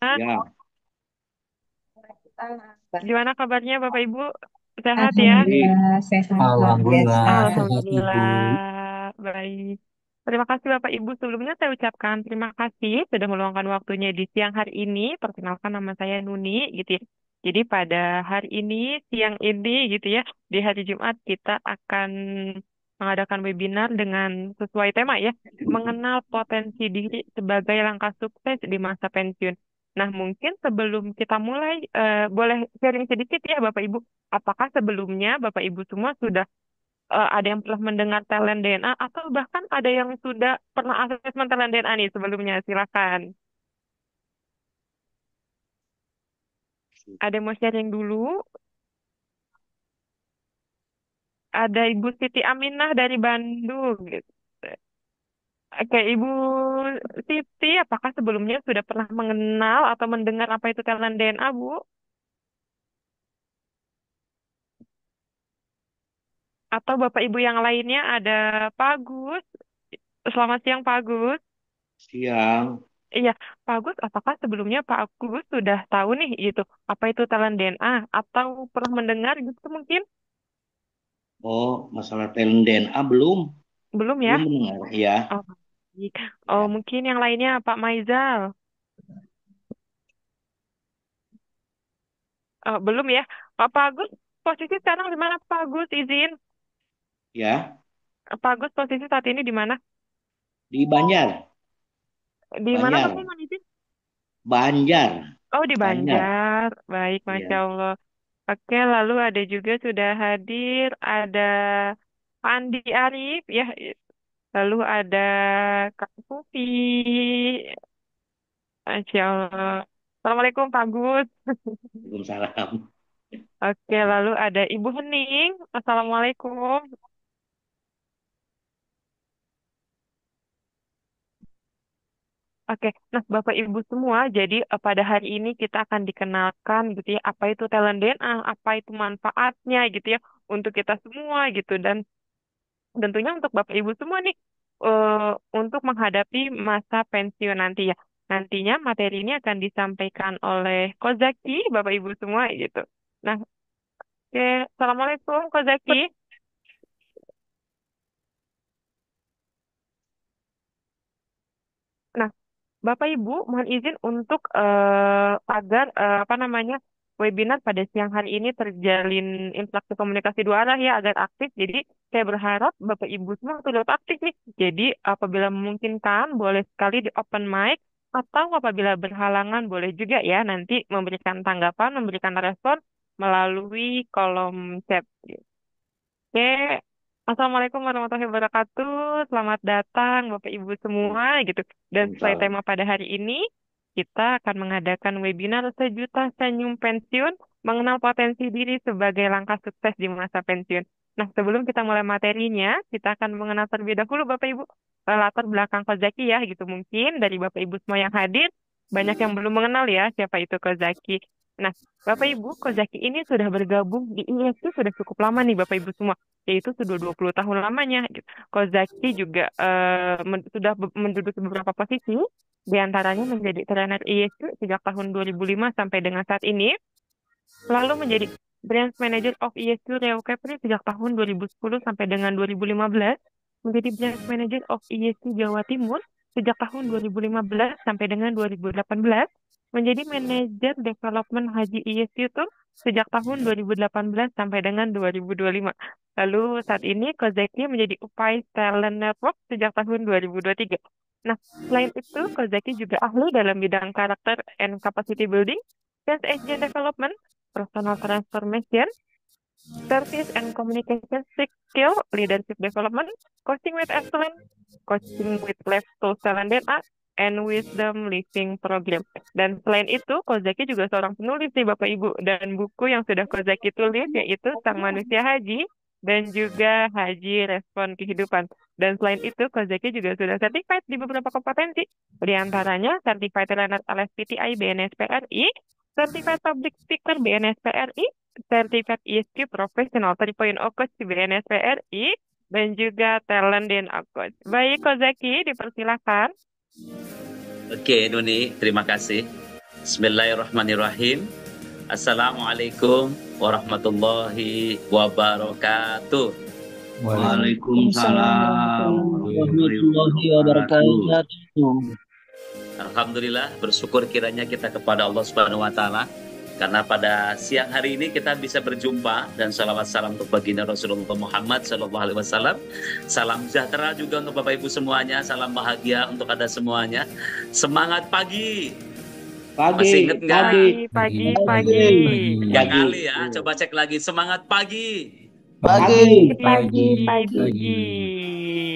Ya, Gimana kabarnya Bapak Ibu? Sehat ya? baik. Alhamdulillah sehat luar biasa. Alhamdulillah sehat Ibu. Alhamdulillah, baik. Terima kasih Bapak Ibu. Sebelumnya saya ucapkan terima kasih sudah meluangkan waktunya di siang hari ini. Perkenalkan nama saya Nuni gitu ya. Jadi pada hari ini, siang ini gitu ya, di hari Jumat kita akan mengadakan webinar dengan sesuai tema ya, mengenal potensi diri sebagai langkah sukses di masa pensiun. Nah, mungkin sebelum kita mulai, boleh sharing sedikit ya Bapak Ibu. Apakah sebelumnya Bapak Ibu semua sudah ada yang pernah mendengar talent DNA atau bahkan ada yang sudah pernah asesmen talent DNA nih sebelumnya? Silakan. Ada yang mau sharing dulu? Ada Ibu Siti Aminah dari Bandung gitu. Oke, Ibu Siti, apakah sebelumnya sudah pernah mengenal atau mendengar apa itu talent DNA, Bu? Atau Bapak Ibu yang lainnya ada Pak Agus? Selamat siang, Pak Agus. Siang. Iya, Pak Agus, apakah sebelumnya Pak Agus sudah tahu nih gitu apa itu talent DNA atau pernah mendengar gitu mungkin? Oh, masalah talent DNA belum? Belum ya? Belum mendengar. Ya, Oh, baik. Oh, ya. mungkin yang lainnya Pak Maizal. Belum ya? Pak Agus, posisi sekarang di mana Pak Agus? Izin. Ya, Pak Agus, posisi saat ini di mana? di Banjar. Di mana Pak? Banjar. Mohon izin. Banjar. Oh, di Banjar. Banjar. Baik, Masya Ya. Allah. Oke, lalu ada juga sudah hadir, ada Andi Arif, ya. Lalu ada Kak Sufi. Masya Allah. Assalamualaikum Pak Gus. Waalaikumsalam. Oke, lalu ada Ibu Hening. Assalamualaikum. Oke, nah Bapak Ibu semua, jadi pada hari ini kita akan dikenalkan gitu ya, apa itu talent DNA, apa itu manfaatnya gitu ya, untuk kita semua gitu. Dan tentunya untuk Bapak Ibu semua nih, eh, untuk menghadapi masa pensiun nanti ya. Nantinya materi ini akan disampaikan oleh Kozaki, Bapak Ibu semua gitu. Nah, oke, Assalamualaikum Kozaki. Nah, Bapak Ibu, mohon izin untuk agar apa namanya webinar pada siang hari ini terjalin interaksi komunikasi dua arah ya agar aktif. Jadi saya berharap Bapak Ibu semua turut aktif nih. Jadi apabila memungkinkan boleh sekali di open mic atau apabila berhalangan boleh juga ya nanti memberikan tanggapan, memberikan respon melalui kolom chat. Oke, Assalamualaikum warahmatullahi wabarakatuh. Selamat datang Bapak Ibu semua gitu. Dan sesuai Waalaikumsalam. tema pada hari ini, kita akan mengadakan webinar sejuta senyum pensiun, mengenal potensi diri sebagai langkah sukses di masa pensiun. Nah, sebelum kita mulai materinya, kita akan mengenal terlebih dahulu Bapak Ibu latar belakang Kozaki ya gitu. Mungkin dari Bapak Ibu semua yang hadir, banyak yang belum mengenal ya siapa itu Kozaki. Nah, Bapak Ibu, Kozaki ini sudah bergabung di ISU sudah cukup lama nih Bapak Ibu semua yaitu sudah 20 tahun lamanya. Gitu. Kozaki juga sudah menduduki beberapa posisi, di antaranya menjadi trainer ISU sejak tahun 2005 sampai dengan saat ini, lalu menjadi Branch Manager of ISU Riau Kepri sejak tahun 2010 sampai dengan 2015, menjadi Branch Manager of ISU Jawa Timur sejak tahun 2015 sampai dengan 2018, menjadi Manajer Development Haji ISU Tour sejak tahun 2018 sampai dengan 2025. Lalu saat ini Kozaki menjadi Upai Talent Network sejak tahun 2023. Nah, selain itu, Kozaki juga ahli dalam bidang karakter and capacity building, change agent development, personal transformation, service and communication skill, leadership development, coaching with excellence, coaching with life social and data, and wisdom living program. Dan selain itu, Kozaki juga seorang penulis nih Bapak Ibu. Dan buku yang sudah Kozaki tulis yaitu Sang Manusia Haji dan juga Haji Respon Kehidupan. Dan selain itu, Kozaki juga sudah certified di beberapa kompetensi. Di antaranya, Certified Trainer LSPTI BNSPRI, Certified Public Speaker BNSPRI, Certifikat ISQ Profesional 3.0 Coach BNSPRI, dan juga Talent DNA Coach. Baik, Kozaki, dipersilakan. Oke, Nuni, terima kasih. Bismillahirrahmanirrahim. Assalamualaikum warahmatullahi wabarakatuh. Waalaikumsalam warahmatullahi wabarakatuh. Alhamdulillah, bersyukur kiranya kita kepada Allah Subhanahu wa Ta'ala, karena pada siang hari ini kita bisa berjumpa, dan salawat salam untuk baginda Rasulullah Muhammad Sallallahu Alaihi Wasallam. Salam sejahtera juga untuk Bapak Ibu semuanya, salam bahagia untuk Anda semuanya. Semangat pagi. Masih inget nggak? Pagi. Tiga kali ya, coba cek lagi. Semangat pagi. Pagi.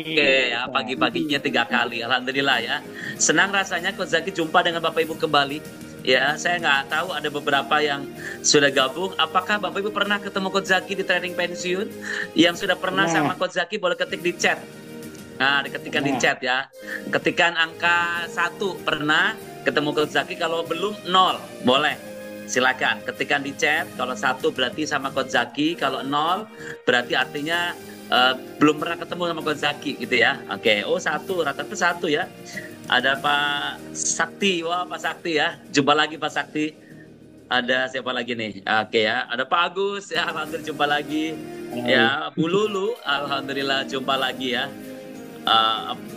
Oke ya, pagi-paginya 3 kali. Alhamdulillah ya. Senang rasanya Coach Zaki jumpa dengan Bapak Ibu kembali. Ya, saya nggak tahu ada beberapa yang sudah gabung. Apakah Bapak Ibu pernah ketemu Coach Zaki di training pensiun? Yang sudah pernah sama Coach Zaki boleh ketik di chat. Nah, diketikkan di chat ya. Ketikan angka 1 pernah ketemu Coach Zaki, kalau belum 0. Boleh. Silakan ketikkan di chat. Kalau 1 berarti sama Coach Zaki, kalau 0 berarti artinya belum pernah ketemu sama Coach Zaki gitu ya. Oke, oh 1, rata-rata 1 ya. Ada Pak Sakti, wah Pak Sakti ya. Jumpa lagi Pak Sakti. Ada siapa lagi nih? Oke ya, ada Pak Agus ya, alhamdulillah jumpa lagi. Ya, Bu Lulu, alhamdulillah jumpa lagi ya.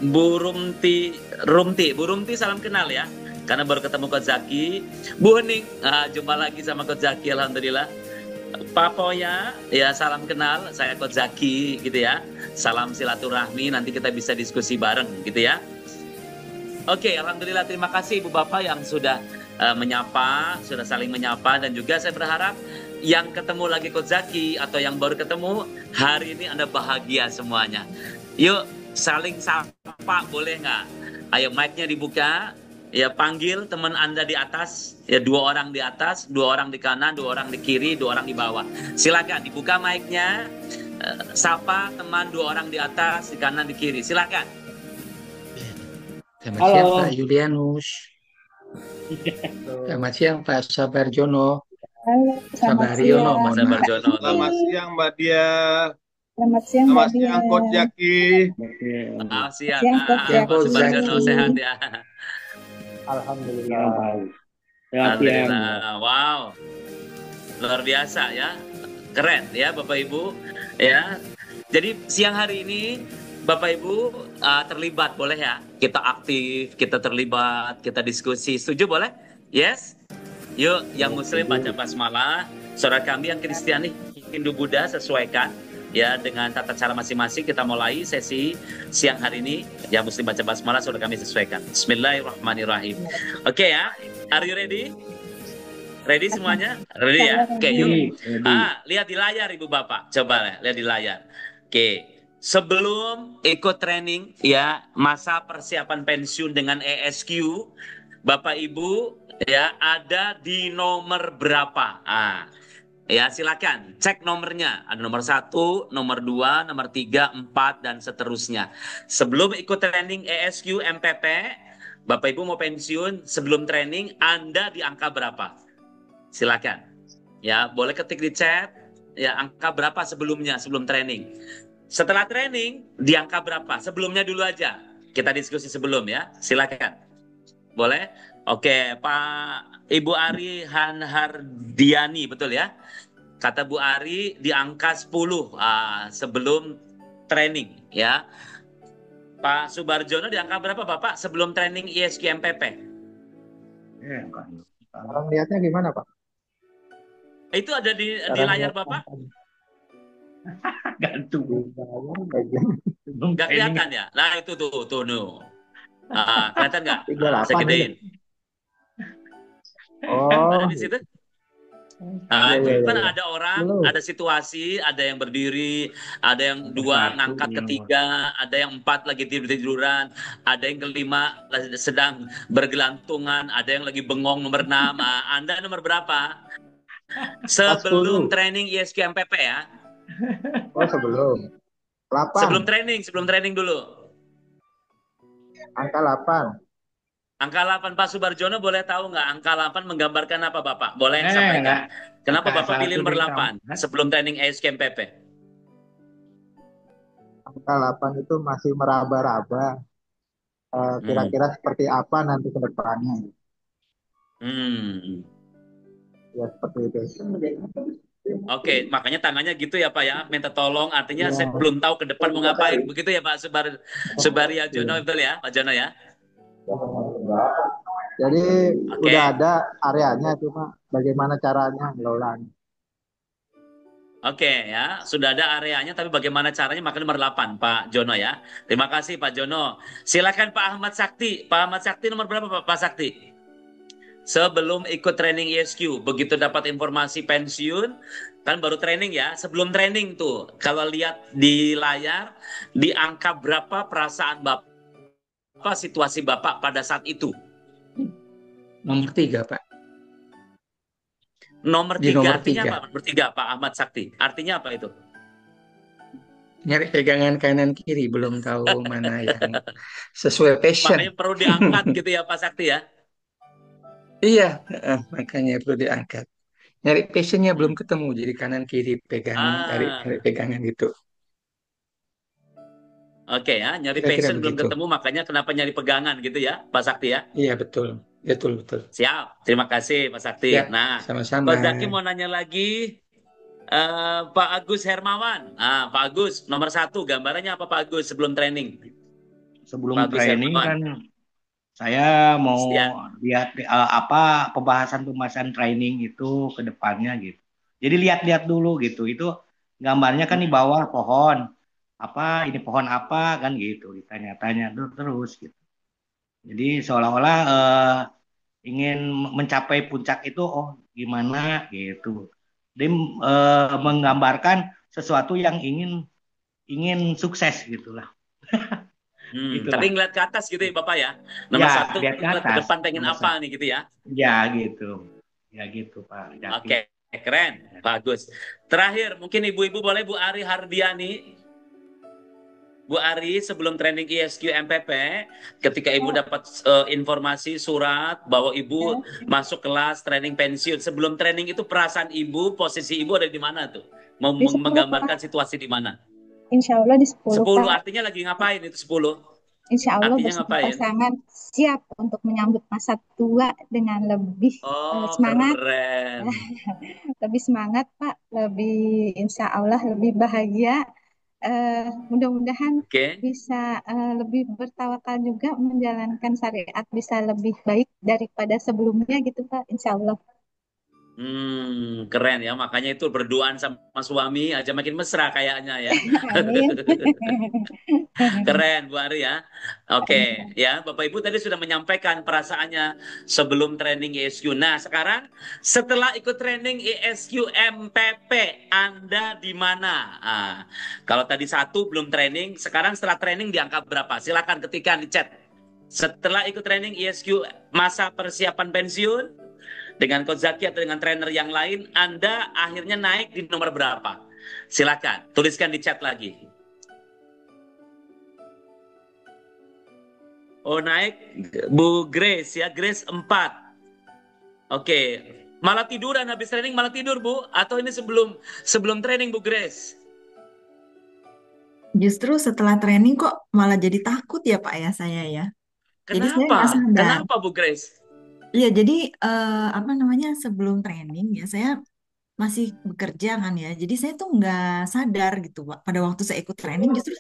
Bu Rumti, Bu Rumti salam kenal ya. Karena baru ketemu Coach Zaki. Bu Hening, jumpa lagi sama Coach Zaki, alhamdulillah. Pak Poya, ya salam kenal, saya Coach Zaki gitu ya. Salam silaturahmi, nanti kita bisa diskusi bareng gitu ya. Oke, alhamdulillah, terima kasih Ibu Bapak yang sudah menyapa, sudah saling menyapa, dan juga saya berharap yang ketemu lagi Coach Zaki atau yang baru ketemu hari ini Anda bahagia semuanya. Yuk saling sapa, boleh nggak? Ayo mic-nya dibuka. Ya, panggil teman Anda di atas, ya 2 orang di atas, 2 orang di kanan, 2 orang di kiri, 2 orang di bawah. Silakan dibuka mic-nya, sapa teman 2 orang di atas, di kanan, di kiri. Silakan. Selamat siang Pak Julianus. Selamat siang Pak Sabarjono. Sabariono. Mas Sabarjono. Selamat siang Mbak Dia. Selamat siang Coach Zaki. Selamat siang Coach Sabarjono, sehat ya. Alhamdulillah. Alhamdulillah. Wow. Luar biasa ya. Keren ya Bapak Ibu ya. Jadi siang hari ini Bapak Ibu terlibat, boleh ya? Kita aktif, kita terlibat, kita diskusi. Setuju boleh? Yes? Yuk, yang Muslim baca basmalah, saudara kami yang Kristiani, Hindu, Buddha sesuaikan ya dengan tata cara masing-masing. Kita mulai sesi siang hari ini. Yang Muslim baca basmalah, saudara kami sesuaikan. Bismillahirrahmanirrahim. Oke ya, are you ready? Ready semuanya? Ready ya? Oke, yuk. Lihat di layar Ibu Bapak. Coba lihat di layar. Oke. Sebelum ikut training ya, masa persiapan pensiun dengan ESQ, Bapak Ibu ya ada di nomor berapa? Ya silakan cek nomornya. Ada nomor 1, nomor 2, nomor 3, 4 dan seterusnya. Sebelum ikut training ESQ MPP, Bapak Ibu mau pensiun, sebelum training Anda di angka berapa? Silakan. Ya, boleh ketik di chat ya angka berapa sebelumnya, sebelum training. Setelah training, di angka berapa? Sebelumnya dulu aja. Kita diskusi sebelum ya. Silakan. Boleh? Oke, Pak Ibu Ari Hanhardiani, betul ya? Kata Bu Ari di angka 10 sebelum training ya. Pak Subarjono di angka berapa Bapak sebelum training ISQ MPP? Orang lihatnya gimana Pak? Itu ada di layar Bapak? Gantung. Nggak kelihatan ya? Nah itu tuh no. Kelihatan nggak? Saya gedein. Ada di situ? Itu kan ada orang, ada situasi, ada yang berdiri, ada yang 2 ngangkat ke 3, ada yang 4 lagi tidur-tiduran, ada yang ke-5 sedang bergelantungan, ada yang lagi bengong nomor 6. Anda nomor berapa? Sebelum training ISQ MPP ya? Oh sebelum. 8. Sebelum training dulu. Angka 8. Angka 8 Pak Subarjono boleh tahu nggak angka 8 menggambarkan apa Bapak? Boleh sampaikan. Kenapa Bapak pilih nomor 8 sebelum training ISQ MPP? Angka 8 itu masih meraba-raba. Kira-kira seperti apa nanti ke depannya. Hmm. Ya seperti itu. Oke, makanya tangannya gitu ya Pak ya, minta tolong. Artinya saya Ya, belum tahu ke depan mau ngapain. Begitu ya Pak Subari Jono, betul ya Pak Jono ya? jadi udah Oke, ada areanya, cuma bagaimana caranya ngelolanya. oke ya. Sudah ada areanya, tapi bagaimana caranya? Makanya nomor 8 Pak Jono ya. Terima kasih Pak Jono. Silakan Pak Ahmad Sakti. Pak Ahmad Sakti nomor berapa Pak Sakti? Sebelum ikut training ISQ, begitu dapat informasi pensiun, kan baru training ya. Sebelum training tuh, kalau lihat di layar, di angka berapa perasaan Bapak, situasi Bapak pada saat itu? Nomor 3, Pak. Nomor Di 3 nomor artinya 3. apa? Nomor 3 Pak Ahmad Sakti. Artinya apa itu? Nyari pegangan kanan kiri, belum tahu mana yang sesuai passion. Makanya perlu diangkat gitu ya Pak Sakti ya. Iya, makanya perlu diangkat. Nyari passionnya belum Hmm. ketemu, jadi kanan kiri pegangan, Ah, cari pegangan gitu. oke ya. Nyari Kira-kira passion belum begitu. ketemu, makanya kenapa nyari pegangan gitu ya Pak Sakti ya. Iya, betul. Betul, betul. Siap. Terima kasih Pak Sakti. Ya, Nah, sama-sama. Coach Zaki mau nanya lagi. Pak Agus Hermawan. Pak Agus, nomor 1, gambarannya apa Pak Agus sebelum training? Sebelum Pak Agus training Hermawan. kan saya mau Ya. lihat apa pembahasan training itu ke depannya gitu. Jadi lihat-lihat dulu gitu. Itu gambarnya kan di bawah pohon. Apa ini pohon apa kan gitu ditanya-tanya terus gitu. Jadi seolah-olah ingin mencapai puncak itu oh gimana gitu. Dia menggambarkan sesuatu yang ingin sukses gitulah. Tapi Itulah. ngeliat ke atas gitu ya Bapak ya. Nomor Ya, 1 lihat ke ngeliat ke atas. depan pengen Nomor apa satu. nih gitu ya. Ya gitu. Ya gitu Pak Jaki. Oke, keren. Bagus. Terakhir, mungkin ibu-ibu boleh Bu Ari Hardiani. Bu Ari, sebelum training ISQ MPP, ketika Ibu dapat informasi surat bahwa Ibu masuk kelas training pensiun, sebelum training itu perasaan Ibu, posisi Ibu ada di mana tuh? Mau Di 10, menggambarkan Pak. situasi di mana? Insya Allah di 10, 10 Pak. artinya lagi ngapain itu 10? Insya Allah Artinya bersedia ngapain? sangat siap untuk menyambut masa tua dengan lebih Oh, semangat, keren. lebih semangat, Pak. Lebih Insya Allah lebih bahagia. Mudah-mudahan Oke. bisa lebih bertawakal juga menjalankan syariat bisa lebih baik daripada sebelumnya gitu, Pak. Insya Allah. Keren ya. Makanya itu berduaan sama suami aja makin mesra kayaknya ya. Amin. Keren Bu Ari ya. Oke, ya Bapak Ibu tadi sudah menyampaikan perasaannya sebelum training ISQ. Nah, sekarang setelah ikut training ISQ MPP, Anda di mana? Kalau tadi 1 belum training, sekarang setelah training di angka berapa? Silakan ketikkan di chat. Setelah ikut training ISQ masa persiapan pensiun dengan Coach Zaki atau dengan trainer yang lain, Anda akhirnya naik di nomor berapa? Silakan tuliskan di chat lagi. Oh, naik Bu Grace ya, Grace 4. Oke. Malah tiduran habis training, malah tidur Bu? Atau ini sebelum training Bu Grace? Justru setelah training kok malah jadi takut ya Pak ya saya ya. Jadi saya nggak Kenapa? sadar. Kenapa Bu Grace? Iya jadi apa namanya sebelum training ya saya masih bekerja kan ya. Jadi saya tuh nggak sadar gitu Pak. Pada waktu saya ikut training justru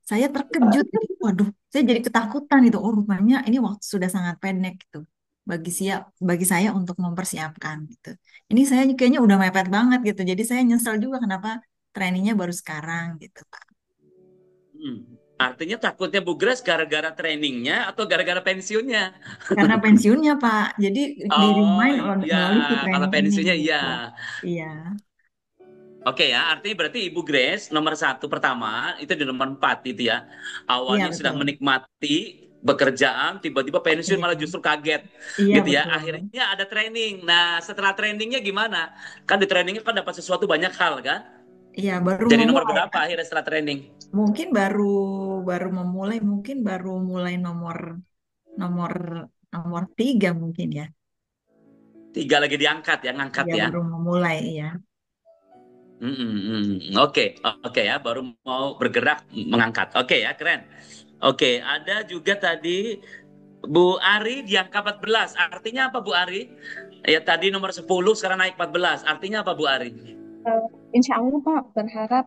saya terkejut gitu. Waduh, saya jadi ketakutan gitu. Oh rupanya ini waktu sudah sangat pendek gitu. Bagi saya untuk mempersiapkan gitu. Ini saya kayaknya udah mepet banget gitu. Jadi saya nyesel juga kenapa trainingnya baru sekarang gitu Pak. Artinya takutnya Bu Grace gara-gara trainingnya atau gara-gara pensiunnya? Karena pensiunnya Pak. Jadi di Oh remind iya, melalui si kalau training ini pensiunnya iya. gitu. Iya. Oke ya, artinya berarti Ibu Grace nomor 1 pertama itu di nomor 4 itu ya. Iya Awalnya sedang betul. menikmati pekerjaan, tiba-tiba pensiun Iya. malah justru kaget Iya gitu ya. betul. Akhirnya ada training. Nah, setelah trainingnya gimana? Kan di trainingnya kan dapat sesuatu banyak hal kan? Iya baru Jadi nomor memulai. berapa akhirnya setelah training? Mungkin baru memulai, mungkin baru mulai nomor nomor nomor 3 mungkin ya. 3 lagi diangkat ya, ngangkat Iya ya. baru memulai ya. Oke ya, baru mau bergerak mengangkat. Oke ya, keren. Oke, ada juga tadi Bu Ari di angka 14. Artinya apa Bu Ari? Ya tadi nomor 10 sekarang naik 14. Artinya apa Bu Ari? Insya Allah Pak, berharap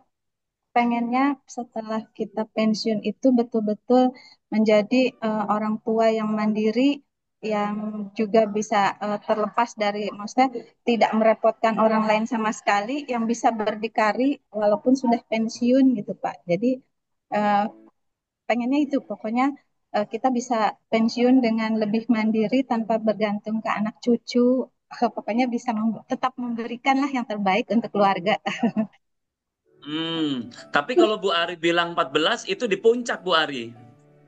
pengennya setelah kita pensiun itu betul-betul menjadi orang tua yang mandiri, yang juga bisa terlepas dari, maksudnya tidak merepotkan orang lain sama sekali, yang bisa berdikari walaupun sudah pensiun gitu Pak. Jadi eh, pengennya itu pokoknya kita bisa pensiun dengan lebih mandiri tanpa bergantung ke anak cucu. Pokoknya bisa tetap memberikan lah yang terbaik untuk keluarga. Tapi kalau Bu Ari bilang 14 itu di puncak Bu Ari.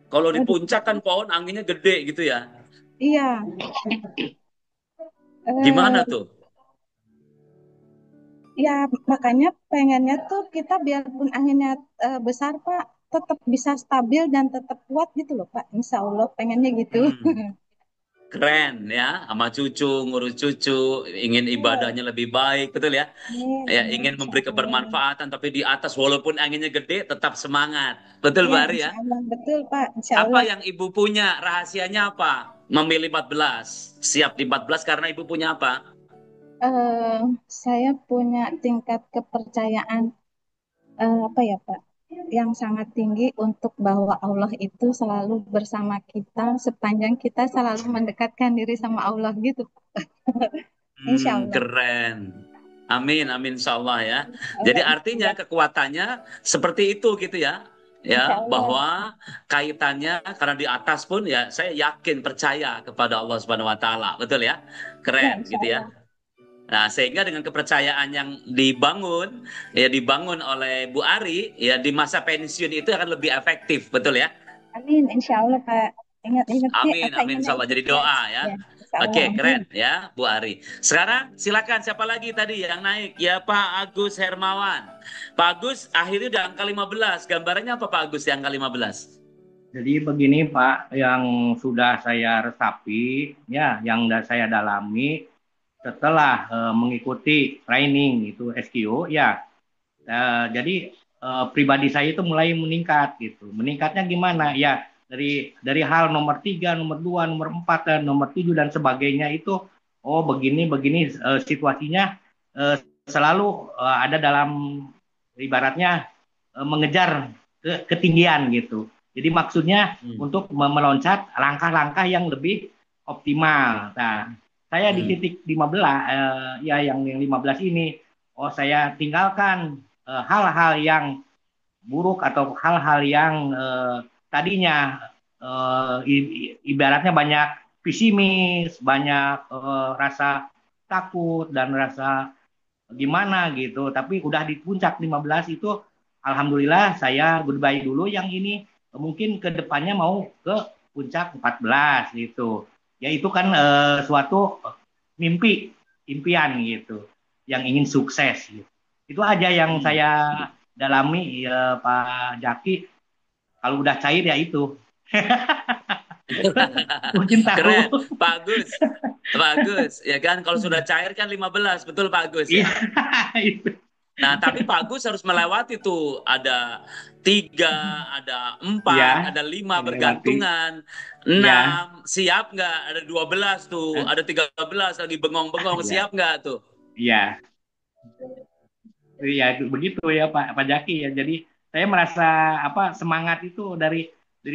Kalau di puncak kan pohon anginnya gede gitu ya. Iya. Gimana Eh, tuh? Ya, makanya pengennya tuh kita biarpun anginnya besar, Pak, tetap bisa stabil dan tetap kuat gitu loh, Pak. Insya Allah pengennya gitu. Hmm, Keren ya, sama cucu, ngurus cucu, ingin ibadahnya lebih baik, betul ya? Amin, Ya, amin, ingin insya memberi Allah. kebermanfaatan, tapi di atas walaupun anginnya gede, tetap semangat. Betul, Ya, Bu Ari insya ya? Allah. Betul, Pak. Insya Apa Allah. yang Ibu punya? Rahasianya apa? Memilih 14. Siap di 14 karena Ibu punya apa? Eh, saya punya tingkat kepercayaan, apa ya, Pak? Yang sangat tinggi untuk bahwa Allah itu selalu bersama kita sepanjang kita selalu mendekatkan diri sama Allah gitu. Insya Allah. Keren. Amin, amin, insya Allah ya. Jadi Allah, insya artinya Allah. kekuatannya seperti itu gitu ya. Insya Ya, Allah. bahwa kaitannya karena di atas pun ya saya yakin percaya kepada Allah Subhanahu wa taala. Betul ya? Ya, Keren insya gitu ya. Allah. Nah, sehingga dengan kepercayaan yang dibangun oleh Bu Ari ya di masa pensiun itu akan lebih efektif, betul ya? Amin, insya Allah Pak. Ingat-ingat sih Amin, apa amin, inginnya insya Allah. itu. Jadi Ya, doa ya. ya, insya Allah. Oke, Amin. keren ya, Bu Ari. Sekarang silakan siapa lagi tadi yang naik? Ya, Pak Agus Hermawan. Pak Agus akhirnya udah angka 15. Gambarannya apa Pak Agus yang angka 15? Jadi begini Pak, yang sudah saya resapi, ya, yang saya dalami setelah mengikuti training itu SQO, ya. Jadi pribadi saya itu mulai meningkat gitu. Meningkatnya gimana? Ya dari hal nomor 3, nomor 2, nomor 4, dan nomor 7 dan sebagainya itu, oh begini begini situasinya selalu ada dalam ibaratnya mengejar ketinggian gitu. Jadi maksudnya untuk meloncat langkah-langkah yang lebih optimal. Nah, saya di titik 15 ya yang 15 ini, oh saya tinggalkan hal-hal yang buruk atau hal-hal yang tadinya ibaratnya banyak pesimis, banyak rasa takut dan rasa gimana gitu. Tapi udah di puncak 15 itu, alhamdulillah saya goodbye dulu yang ini. Mungkin ke depannya mau ke puncak 14 gitu. Ya itu kan suatu mimpi, impian gitu, yang ingin sukses gitu. Itu aja yang saya dalami ya Pak Jaki. Kalau udah cair ya itu. Mungkin tahu. Keren, Pak Agus. Pak Agus, ya kan kalau sudah cair kan 15, betul Pak Agus Iya, ya? itu. Nah, tapi Pak Agus harus melewati tuh ada 3, ada 4, Iya, ada 5 melewati. bergantungan, Iya. 6 siap nggak? Ada 12 tuh, ada 13 lagi bengong-bengong, Iya. siap nggak tuh? Iya. Iya, begitu ya Pak Jaki ya. Jadi saya merasa semangat itu dari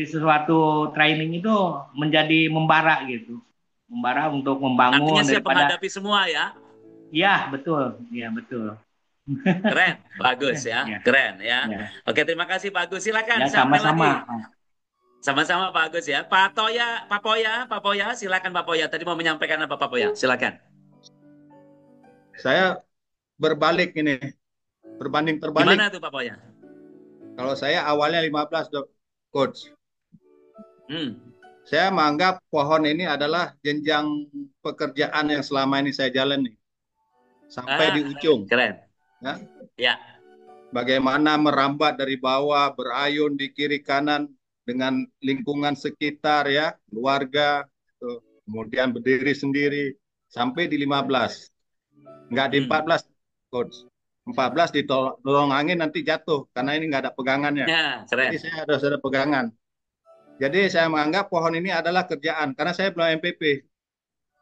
sesuatu training itu menjadi membara gitu. Membara untuk Artinya membangun siap daripada, menghadapi semua ya. ya betul, ya betul. Keren, bagus ya, Ya, keren ya. ya. Oke, terima kasih Pak Agus. Silakan, Ya siapa lagi? sama-sama. Sama-sama Pak Agus ya. Pak Toya, Pak Poya, silakan Pak Poya. Tadi mau menyampaikan apa Pak Poya? Silakan. Saya berbalik ini, berbanding terbalik. Gimana tuh Pak Poya? Kalau saya awalnya 15, Coach. Hmm. Saya menganggap pohon ini adalah jenjang pekerjaan yang selama ini saya jalani. Sampai di ujung. Keren. Ya. Ya. Bagaimana merambat dari bawah, berayun di kiri kanan dengan lingkungan sekitar ya, keluarga, kemudian berdiri sendiri sampai di 15. Nggak di 14, Coach. 14 ditolong angin nanti jatuh karena ini nggak ada pegangannya. Ya, keren. Jadi saya harus ada pegangan. Jadi saya menganggap pohon ini adalah kerjaan karena saya belum MPP.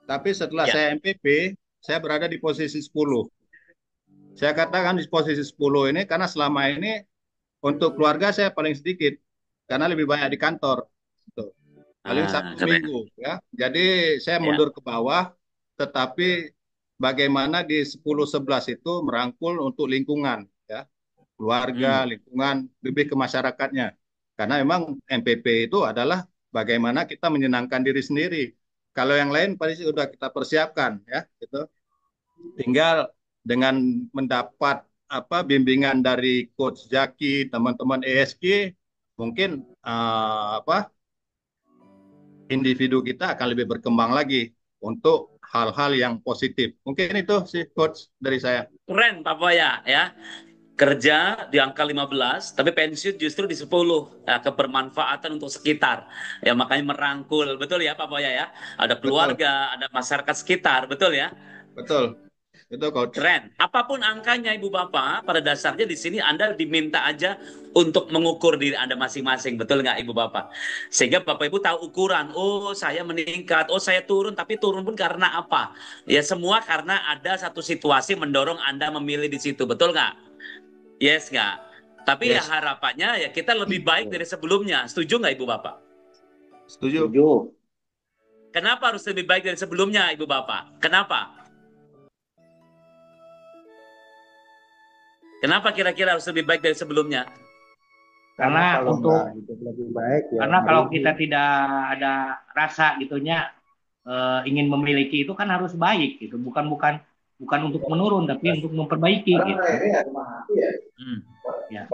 Tapi setelah Ya. saya MPP, saya berada di posisi 10. Saya katakan di posisi 10 ini karena selama ini untuk keluarga saya paling sedikit karena lebih banyak di kantor. Gitu. Paling Sabtu Keren. Minggu ya. Jadi saya Ya. mundur ke bawah, tetapi bagaimana di 10-11 itu merangkul untuk lingkungan ya, keluarga, lingkungan, lebih ke masyarakatnya. Karena memang MPP itu adalah bagaimana kita menyenangkan diri sendiri. Kalau yang lain pasti sudah kita persiapkan ya, gitu. Tinggal dengan mendapat bimbingan dari Coach Zaki, teman-teman ESG, mungkin individu kita akan lebih berkembang lagi untuk hal-hal yang positif. Mungkin itu sih Coach dari saya. Keren Pak Boya ya. Kerja di angka 15, tapi pensiun justru di 10. Ya, kebermanfaatan untuk sekitar. Ya makanya merangkul. Betul ya Pak Boya ya? Ada keluarga, ada masyarakat sekitar. Betul ya? Betul. Itu Coach. Keren. Apapun angkanya Ibu Bapak, pada dasarnya di sini Anda diminta aja untuk mengukur diri Anda masing-masing. Betul nggak Ibu Bapak? Sehingga Bapak Ibu tahu ukuran. Oh saya meningkat, oh saya turun, tapi turun pun karena apa? Ya semua karena ada satu situasi mendorong Anda memilih di situ. Betul nggak? Yes nggak? Tapi ya Yes. harapannya ya kita lebih baik dari sebelumnya. Setuju nggak Ibu Bapak? Setuju. Kenapa harus lebih baik dari sebelumnya Ibu Bapak? Kenapa? Kenapa kira-kira harus lebih baik dari sebelumnya? Karena kalau untuk nggak hidup lebih baik ya karena kalau merugi. kita tidak ada rasa gitunya ingin memiliki itu kan harus baik gitu, bukan untuk menurun tapi untuk memperbaiki gitu. Ya.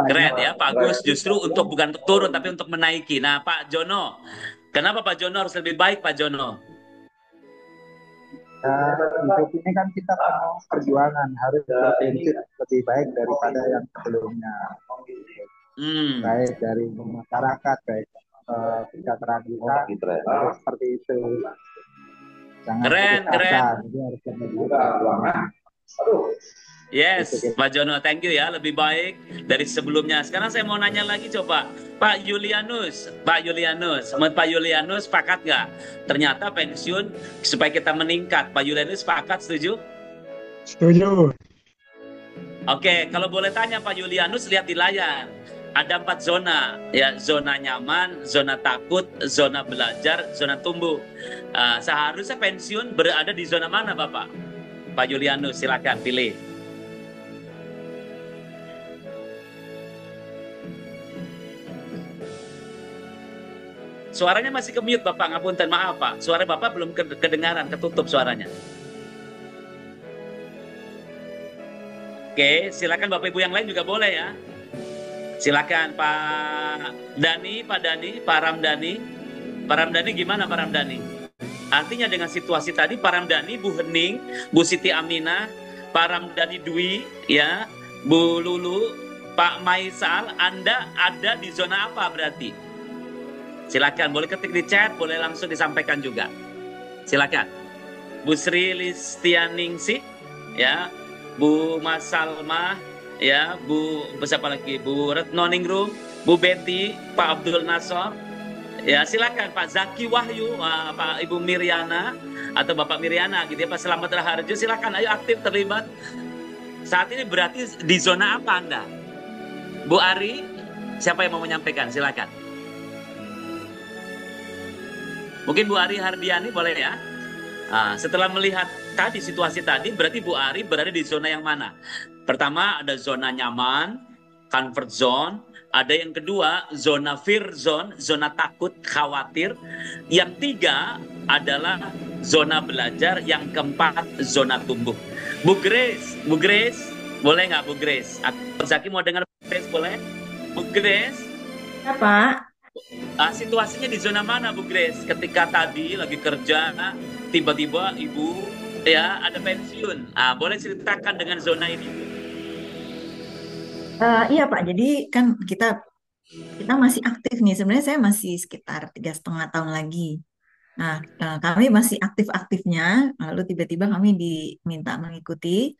Keren ya Pak Agus, justru untuk bukan untuk turun tapi untuk menaiki. Nah Pak Jono, kenapa Pak Jono harus lebih baik Pak Jono? Hidup ini kan kita penuh perjuangan, harus berprinsip lebih baik daripada yang sebelumnya. Baik dari masyarakat, baik kesejahteraan kita, harus seperti itu. Jangan Keren. jadi harus lebih perjuangan. Yes, Pak Jono, thank you ya, lebih baik dari sebelumnya. Sekarang saya mau nanya lagi coba, Pak Julianus, menurut Pak Julianus sepakat nggak? Ternyata pensiun supaya kita meningkat. Pak Julianus sepakat, setuju? Setuju. Oke, kalau boleh tanya Pak Julianus, lihat di layar. Ada 4 zona, ya, zona nyaman, zona takut, zona belajar, zona tumbuh. Seharusnya pensiun berada di zona mana, Bapak? Pak Julianus, silakan pilih. Suaranya masih ke-mute, Bapak. Ngapunten, maaf, Pak. Suara Bapak belum kedengaran, ketutup suaranya. Oke, silakan Bapak Ibu yang lain juga boleh ya. Silakan Pak Dani, Pak Ramdhani. Pak Ramdhani gimana Pak Ramdhani? Artinya dengan situasi tadi Pak Ramdhani, Bu Hening, Bu Siti Aminah, Pak Ramdhani Dwi, ya, Bu Lulu, Pak Maisal, Anda ada di zona apa berarti? Silakan, boleh ketik di chat, boleh langsung disampaikan juga. Silakan. Bu Sri Listianingsih, ya, Bu Mas Salma, ya, Bu siapa lagi? Bu Retno Ningrum, Bu Betty, Pak Abdul Nasor. Ya, silakan Pak Zaki Wahyu, Pak Ibu Miriana atau Bapak Miriana gitu ya, Pak Selamat Raharjo, silakan ayo aktif terlibat. Saat ini berarti di zona apa Anda? Bu Ari, siapa yang mau menyampaikan? Silakan. Mungkin Bu Ari Hardiani boleh ya? Setelah melihat tadi situasi tadi, berarti Bu Ari berada di zona yang mana? Pertama ada zona nyaman, comfort zone. Ada yang kedua zona fear zone, zona takut, khawatir. Yang tiga adalah zona belajar. Yang keempat zona tumbuh. Bu Grace, boleh nggak Bu Grace? Zaki mau dengar Bu Grace boleh? Bu Grace? Ya Pak. Situasinya di zona mana Bu Grace? Ketika tadi lagi kerja, tiba-tiba Ibu ya ada pensiun. Boleh ceritakan dengan zona ini? Iya Pak, jadi kan kita masih aktif nih. Sebenarnya saya masih sekitar 3,5 tahun lagi. Nah, kami masih aktif-aktifnya. Lalu tiba-tiba kami diminta mengikuti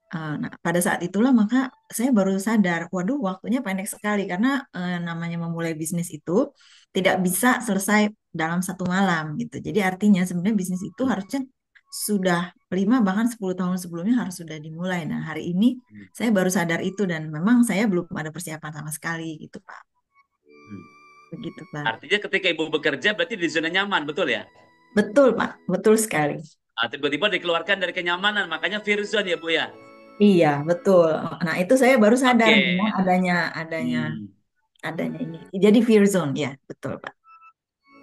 Nah, pada saat itulah maka saya baru sadar, waduh, waktunya pendek sekali karena namanya memulai bisnis itu tidak bisa selesai dalam satu malam gitu. Jadi artinya sebenarnya bisnis itu harusnya sudah 5 bahkan 10 tahun sebelumnya harus sudah dimulai. Nah, hari ini saya baru sadar itu dan memang saya belum ada persiapan sama sekali gitu, Pak. Begitu, Pak. Artinya ketika Ibu bekerja berarti di zona nyaman, betul ya? Betul, Pak. Betul sekali. Tiba-tiba dikeluarkan dari kenyamanan, makanya fear zone ya Bu ya? Iya, betul. Nah, itu saya baru sadar Oke. memang adanya ini. Jadi fear zone, ya, betul, Pak.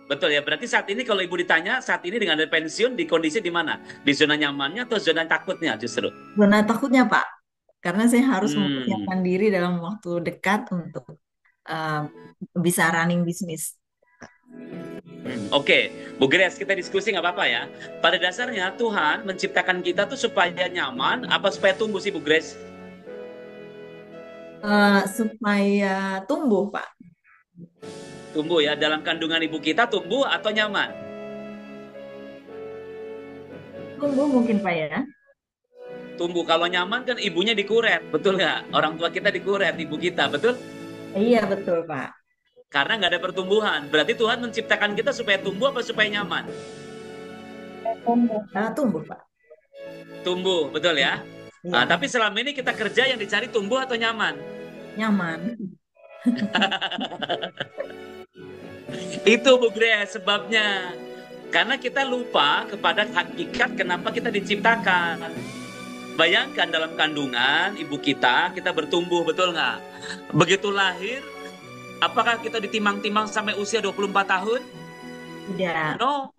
Betul ya, berarti saat ini kalau Ibu ditanya, saat ini dengan ada pensiun di kondisi di mana? Di zona nyamannya atau zona takutnya justru? Zona takutnya, Pak. Karena saya harus mempersiapkan diri dalam waktu dekat untuk bisa running bisnis. Oke, Bu Grace, kita diskusi nggak apa-apa ya. Pada dasarnya Tuhan menciptakan kita tuh supaya nyaman, apa supaya tumbuh sih Bu Grace? Supaya tumbuh, Pak. Tumbuh ya, dalam kandungan ibu kita tumbuh atau nyaman? Tumbuh mungkin Pak ya. Tumbuh, kalau nyaman kan ibunya dikuret, betul nggak? Orang tua kita dikuret, ibu kita, betul? Iya, betul Pak. Karena nggak ada pertumbuhan. Berarti Tuhan menciptakan kita supaya tumbuh apa supaya nyaman? Tumbuh, Pak. Tumbuh, betul ya? Nah, tapi selama ini kita kerja yang dicari tumbuh atau nyaman? Nyaman. Itu Bu Grace sebabnya. Karena kita lupa kepada hakikat kenapa kita diciptakan. Bayangkan dalam kandungan ibu kita bertumbuh, betul nggak? Begitu lahir, apakah kita ditimang-timang sampai usia 24 tahun? Tidak. No.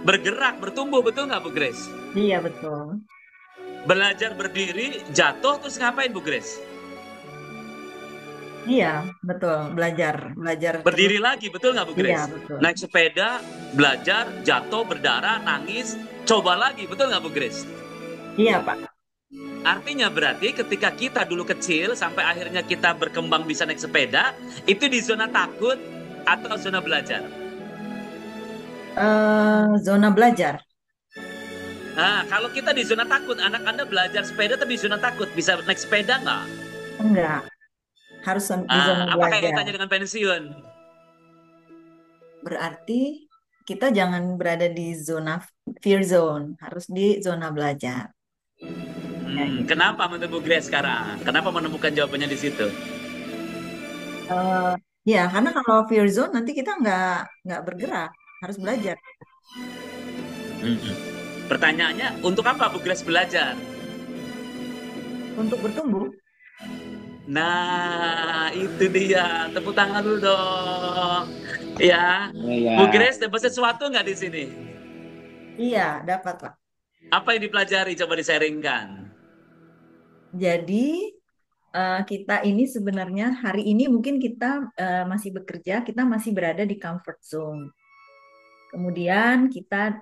Bergerak, bertumbuh, betul nggak Bu Grace? Iya, betul. Belajar berdiri, jatuh, terus ngapain Bu Grace? Iya, betul. Belajar. Berdiri lagi, betul nggak Bu Grace? Iya, betul. Naik sepeda, belajar, jatuh, berdarah, nangis, coba lagi, betul nggak Bu Grace? Iya, Pak. Artinya berarti ketika kita dulu kecil sampai akhirnya kita berkembang bisa naik sepeda, itu di zona takut atau zona belajar? Zona belajar. Nah, kalau kita di zona takut, anak Anda belajar sepeda tapi di zona takut, bisa naik sepeda nggak? Enggak. Harus di zona apa belajar. kaitannya dengan pensiun? Berarti kita jangan berada di zona fear zone, harus di zona belajar. Kenapa menurut Bu Grace sekarang? Kenapa menemukan jawabannya di situ? Ya, karena kalau fear zone nanti kita nggak bergerak, harus belajar. Pertanyaannya, untuk apa Bu Grace belajar? Untuk bertumbuh. Nah, itu dia. Tepuk tangan dulu dong. Ya. Bu Grace dapat sesuatu nggak di sini? Iya, dapat Pak. Apa yang dipelajari? Coba di-sharingkan. Jadi kita ini sebenarnya hari ini mungkin kita masih bekerja, kita masih berada di comfort zone. Kemudian kita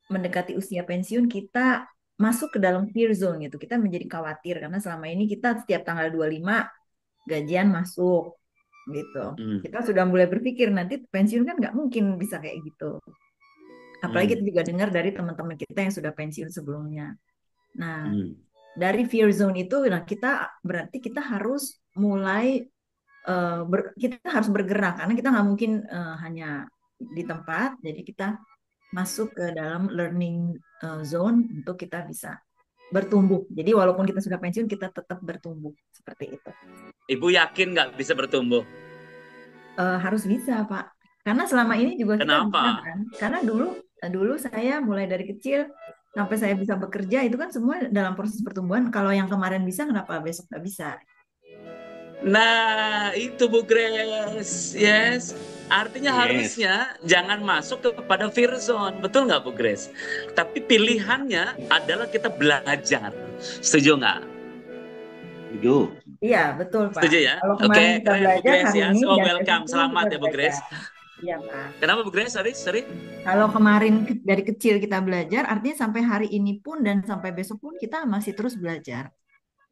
mendekati usia pensiun, kita masuk ke dalam fear zone gitu. Kita menjadi khawatir karena selama ini kita setiap tanggal 25 gajian masuk gitu. Kita sudah mulai berpikir nanti pensiun kan nggak mungkin bisa kayak gitu. Apalagi kita juga dengar dari teman-teman kita yang sudah pensiun sebelumnya. Nah, dari fear zone itu, nah berarti kita harus mulai kita harus bergerak karena kita nggak mungkin hanya di tempat. Jadi kita masuk ke dalam learning zone untuk kita bisa bertumbuh. Jadi walaupun kita sudah pensiun, kita tetap bertumbuh seperti itu. Ibu yakin nggak bisa bertumbuh? Harus bisa, Pak. Karena selama ini juga kita bisa kan. Karena dulu saya mulai dari kecil sampai saya bisa bekerja itu kan semua dalam proses pertumbuhan. Kalau yang kemarin bisa, kenapa besok nggak bisa? Nah, itu Bu Grace. Yes. Artinya harusnya jangan masuk kepada fear zone. Betul nggak Bu Grace? Tapi pilihannya adalah kita belajar. Setuju nggak? Setuju. Iya, betul Pak. Setuju ya? Oke, kita belajar hari ini. Oh, welcome. Selamat ya Bu Grace. Iya Pak. Kenapa Bu Grace? Sorry. Kalau kemarin dari kecil kita belajar, artinya sampai hari ini pun dan sampai besok pun kita masih terus belajar.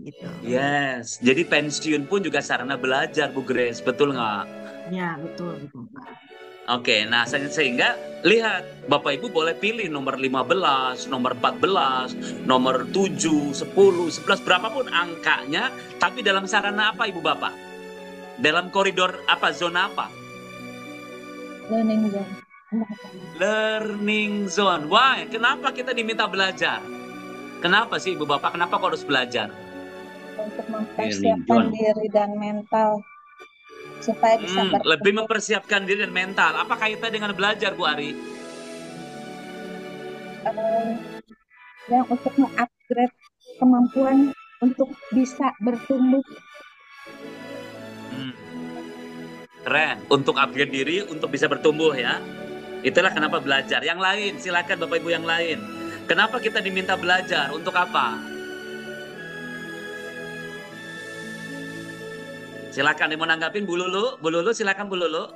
Gitu. Yes, jadi pensiun pun juga sarana belajar Bu Grace, betul nggak? Ya, betul Pak. Oke, nah sehingga lihat Bapak Ibu boleh pilih nomor 15, nomor 14, nomor 7, 10, 11, berapapun angkanya, tapi dalam sarana apa Ibu Bapak? Dalam koridor apa, zona apa? Learning zone. Learning zone. Why? Kenapa kita diminta belajar? Kenapa sih Ibu Bapak? Kenapa kok harus belajar? Untuk mempersiapkan diri dan mental supaya bisa lebih mempersiapkan diri dan mental. Apa kaitan dengan belajar, Bu Ari? Yang untuk mengupgrade kemampuan untuk bisa bertumbuh. Keren. Untuk upgrade diri, untuk bisa bertumbuh ya. Itulah kenapa belajar. Yang lain, silakan Bapak Ibu yang lain. Kenapa kita diminta belajar? Untuk apa? Silakan, mau nanggapin Bu Lulu? Bu Lulu, silakan Bu Lulu.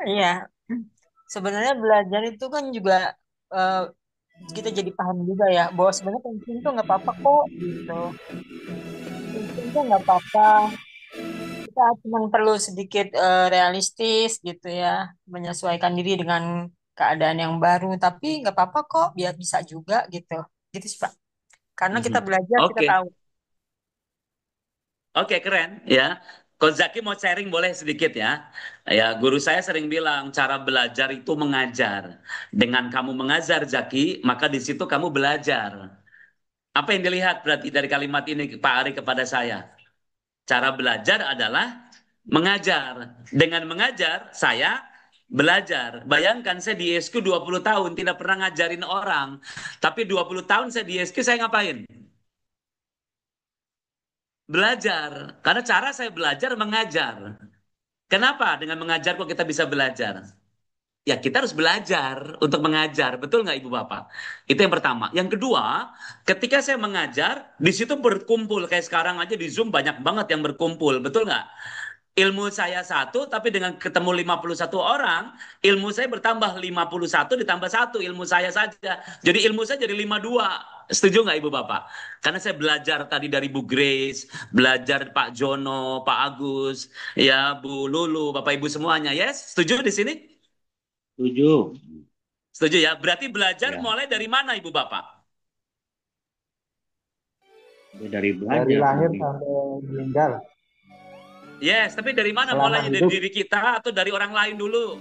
Iya, sebenarnya belajar itu kan juga kita jadi paham juga ya, bahwa sebenarnya pensiun itu nggak apa-apa kok, gitu. Pensiun itu nggak apa-apa. Kita cuma perlu sedikit realistis gitu ya, menyesuaikan diri dengan keadaan yang baru, tapi nggak apa-apa kok, biar bisa juga gitu. Gitu sih Pak. Karena kita belajar, kita tahu. Oke, keren ya. Coach Zaki mau sharing boleh sedikit ya. Ya, guru saya sering bilang cara belajar itu mengajar. Dengan kamu mengajar Zaki, maka di situ kamu belajar. Apa yang dilihat berarti dari kalimat ini Pak Ari kepada saya? Cara belajar adalah mengajar. Dengan mengajar, saya belajar. Bayangkan saya di ISQ 20 tahun tidak pernah ngajarin orang. Tapi 20 tahun saya di ISQ saya ngapain? Belajar. Karena cara saya belajar mengajar. Kenapa dengan mengajar kok kita bisa belajar? Ya kita harus belajar untuk mengajar. Betul nggak Ibu Bapak? Itu yang pertama. Yang kedua, ketika saya mengajar, di situ berkumpul. Kayak sekarang aja di Zoom banyak banget yang berkumpul. Betul nggak? Ilmu saya satu, tapi dengan ketemu 51 orang, ilmu saya bertambah 51 ditambah satu ilmu saya saja. Jadi ilmu saya jadi 52. Setuju nggak Ibu Bapak? Karena saya belajar tadi dari Bu Grace, belajar Pak Jono, Pak Agus, ya Bu Lulu, Bapak Ibu semuanya. Yes? Setuju di sini? Setuju. Setuju ya? Berarti belajar mulai dari mana Ibu Bapak? Dari belajar. Dari lahir sampai meninggal. Yes, tapi dari mana mulainya? Dari diri kita atau dari orang lain dulu?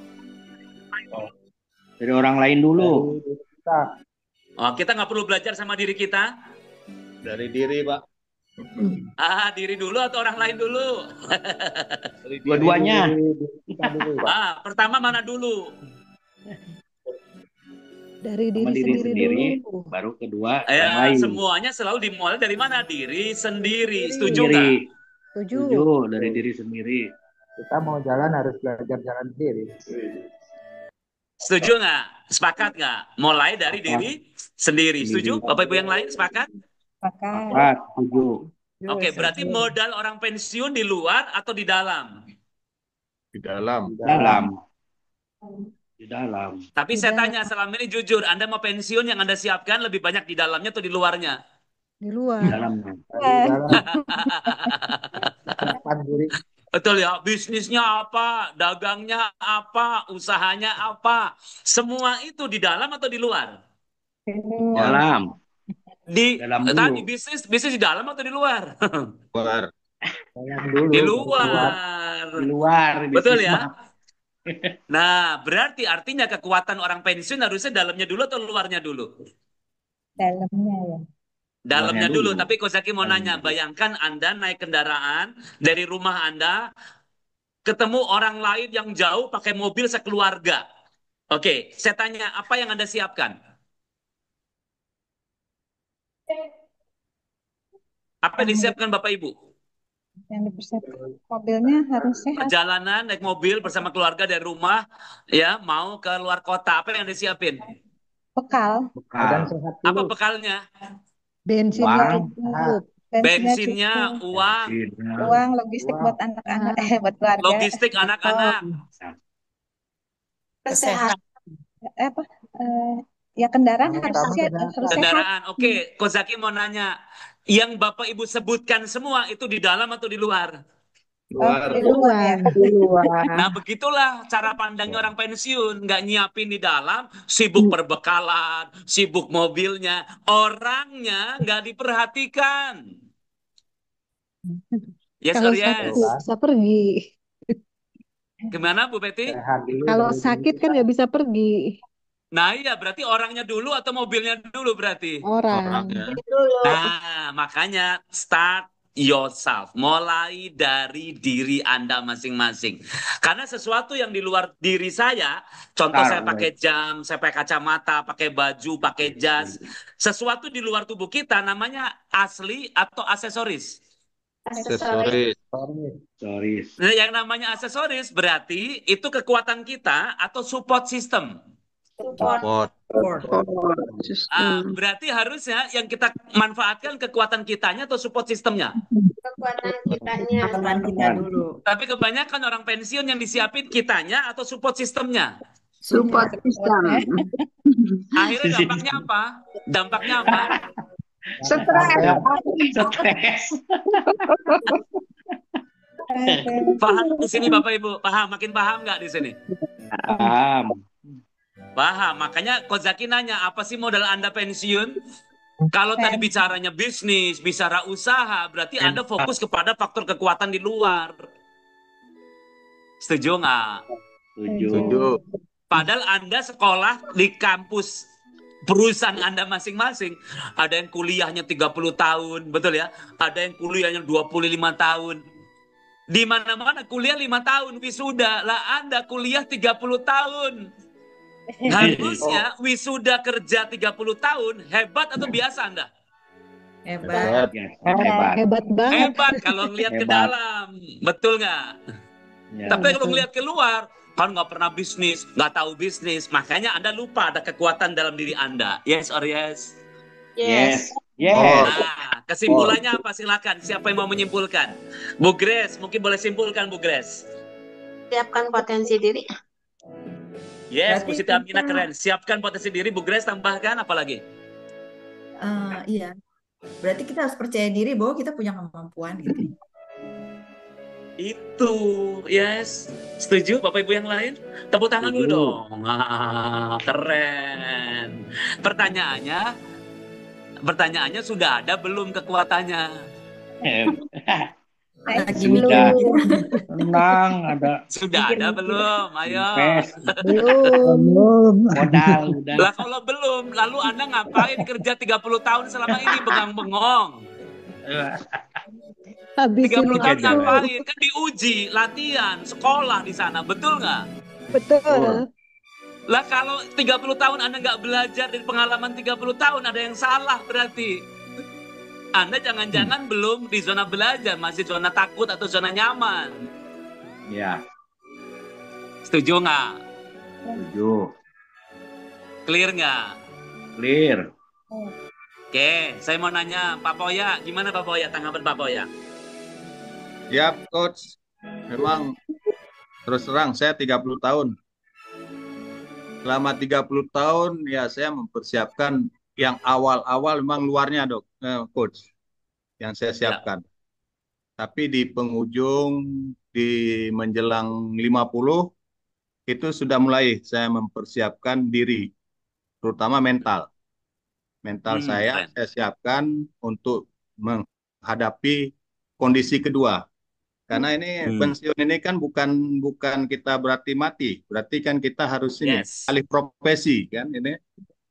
Dari orang lain dulu. Dari kita. Oh, kita nggak perlu belajar sama diri kita? Dari diri, Pak. Diri dulu atau orang lain dulu? Dua-duanya. Pertama mana dulu? Dari diri sendiri dulu. Baru kedua yang lain. Semuanya selalu dimulai dari mana? Diri sendiri. Setuju nggak? Setuju, dari diri sendiri. Kita mau jalan harus belajar jalan sendiri. Setuju nggak? Sepakat nggak? Mulai dari diri sendiri. Setuju? Bapak Ibu yang lain sepakat? Sepakat, setuju. Oke, berarti modal orang pensiun di luar atau di dalam? Di dalam. Di dalam. Tapi saya tanya selama ini jujur, Anda mau pensiun yang Anda siapkan lebih banyak di dalamnya atau di luarnya? Di luar. Di dalamnya. Betul ya, bisnisnya apa, dagangnya apa, usahanya apa, semua itu di dalam atau di luar? Dalam. Tadi bisnis di dalam atau di luar? Luar. Di luar. Di luar. Betul ya? Nah, berarti artinya kekuatan orang pensiun harusnya dalamnya dulu atau luarnya dulu? Dalamnya ya. Dalamnya dulu. Tapi Coach Zaki mau nanya, bayangkan Anda naik kendaraan dari rumah Anda, ketemu orang lain yang jauh pakai mobil sekeluarga. Oke, saya tanya, apa yang Anda siapkan? Apa yang disiapkan Bapak Ibu? Yang dipersiapkan mobilnya harus sehat. Perjalanan naik mobil bersama keluarga dari rumah, ya mau ke luar kota. Apa yang disiapin? Bekal. Apa bekalnya? Bensinnya cukup. Bensinnya, uang. Uang, logistik buat anak-anak, buat keluarga. Logistik anak-anak. Kesehatan. Ya kendaraan harus sehat. Kendaraan, oke. Coach Zaki mau nanya, yang Bapak Ibu sebutkan semua itu di dalam atau di luar? Luar. Di luar. Di luar. Nah, begitulah cara pandangnya orang pensiun. Nggak nyiapin di dalam, sibuk perbekalan, sibuk mobilnya. Orangnya nggak diperhatikan. Yes or Kalau yes? sakit nggak bisa pergi. Gimana, Bu Betty? Kalau sakit kan nggak bisa pergi. Nah, iya, berarti orangnya dulu atau mobilnya dulu berarti? Orang. Nah, makanya start yourself. Mulai dari diri Anda masing-masing. Karena sesuatu yang di luar diri saya, contoh saya pakai jam, saya pakai kacamata, pakai baju, pakai jas. Sesuatu di luar tubuh kita namanya asli atau aksesoris. Aksesoris. Nah, yang namanya aksesoris berarti itu kekuatan kita atau support system. Support. Berarti harusnya yang kita manfaatkan kekuatan kitanya atau support sistemnya. Kekuatan kitanya. Kekuatan kita dulu. Tapi kebanyakan orang pensiun yang disiapin kitanya atau support sistemnya. Support system. Akhirnya dampaknya apa? Dampaknya apa? Stres. Paham di sini Bapak Ibu? Paham? Makin paham nggak di sini? Paham. Paham. Makanya Coach Zaki nanya, apa sih modal Anda pensiun? Kalau tadi bicaranya bisnis, bicara usaha, berarti Anda fokus kepada faktor kekuatan di luar. Setuju nggak? Setuju. Padahal Anda sekolah di kampus perusahaan Anda masing-masing. Ada yang kuliahnya 30 tahun, betul ya? Ada yang kuliahnya 25 tahun. Di mana-mana kuliah 5 tahun, wisuda. Lah Anda kuliah 30 tahun. Harusnya wisuda kerja 30 tahun, hebat atau biasa Anda? Hebat. Hebat banget. Hebat kalau ngelihat ke dalam. Betul nggak? Ya. Tapi kalau ngelihat keluar, kan nggak pernah bisnis, nggak tahu bisnis. Makanya Anda lupa ada kekuatan dalam diri Anda. Yes or yes? Yes. Nah, kesimpulannya apa? Silakan. Siapa yang mau menyimpulkan? Bu Grace, mungkin boleh simpulkan Bu Grace. Siapkan potensi diri. Yes, Bu Berarti Siti Aminah kita- keren. Siapkan potensi diri. Bu Grace tambahkan apa lagi? Iya. Berarti kita harus percaya diri bahwa kita punya kemampuan gitu. Itu, yes. Setuju Bapak Ibu yang lain? Tepuk tangan dulu dong. Keren. Pertanyaannya sudah ada belum kekuatannya? Lagi Sudah. mikir. Tenang, ada Sudah ada belum? Ayo. invest, Belum. modal, udah. Lah kalau belum, lalu Anda ngapain kerja 30 tahun selama ini bengang-bengong? 30 Habisin tahun waktu. ngapain? Kan diuji, latihan, sekolah di sana, betul nggak? Betul. Lah kalau 30 tahun Anda nggak belajar dari pengalaman 30 tahun, ada yang salah berarti. Anda jangan-jangan belum di zona belajar, masih zona takut atau zona nyaman. Ya, Setuju nggak? setuju. Clear nggak? Clear. Oke, saya mau nanya Pak Poya, gimana Pak Poya, tanggapan Pak Poya? Ya, Coach. Memang terus terang saya 30 tahun. Selama 30 tahun ya saya mempersiapkan yang awal-awal memang luarnya Coach, yang saya siapkan. Tapi di penghujung, di menjelang 50, itu sudah mulai saya mempersiapkan diri, terutama mental. Mental saya siapkan untuk menghadapi kondisi kedua. Karena ini pensiun ini kan bukan kita berarti mati, berarti kan kita harus alih profesi kan ini.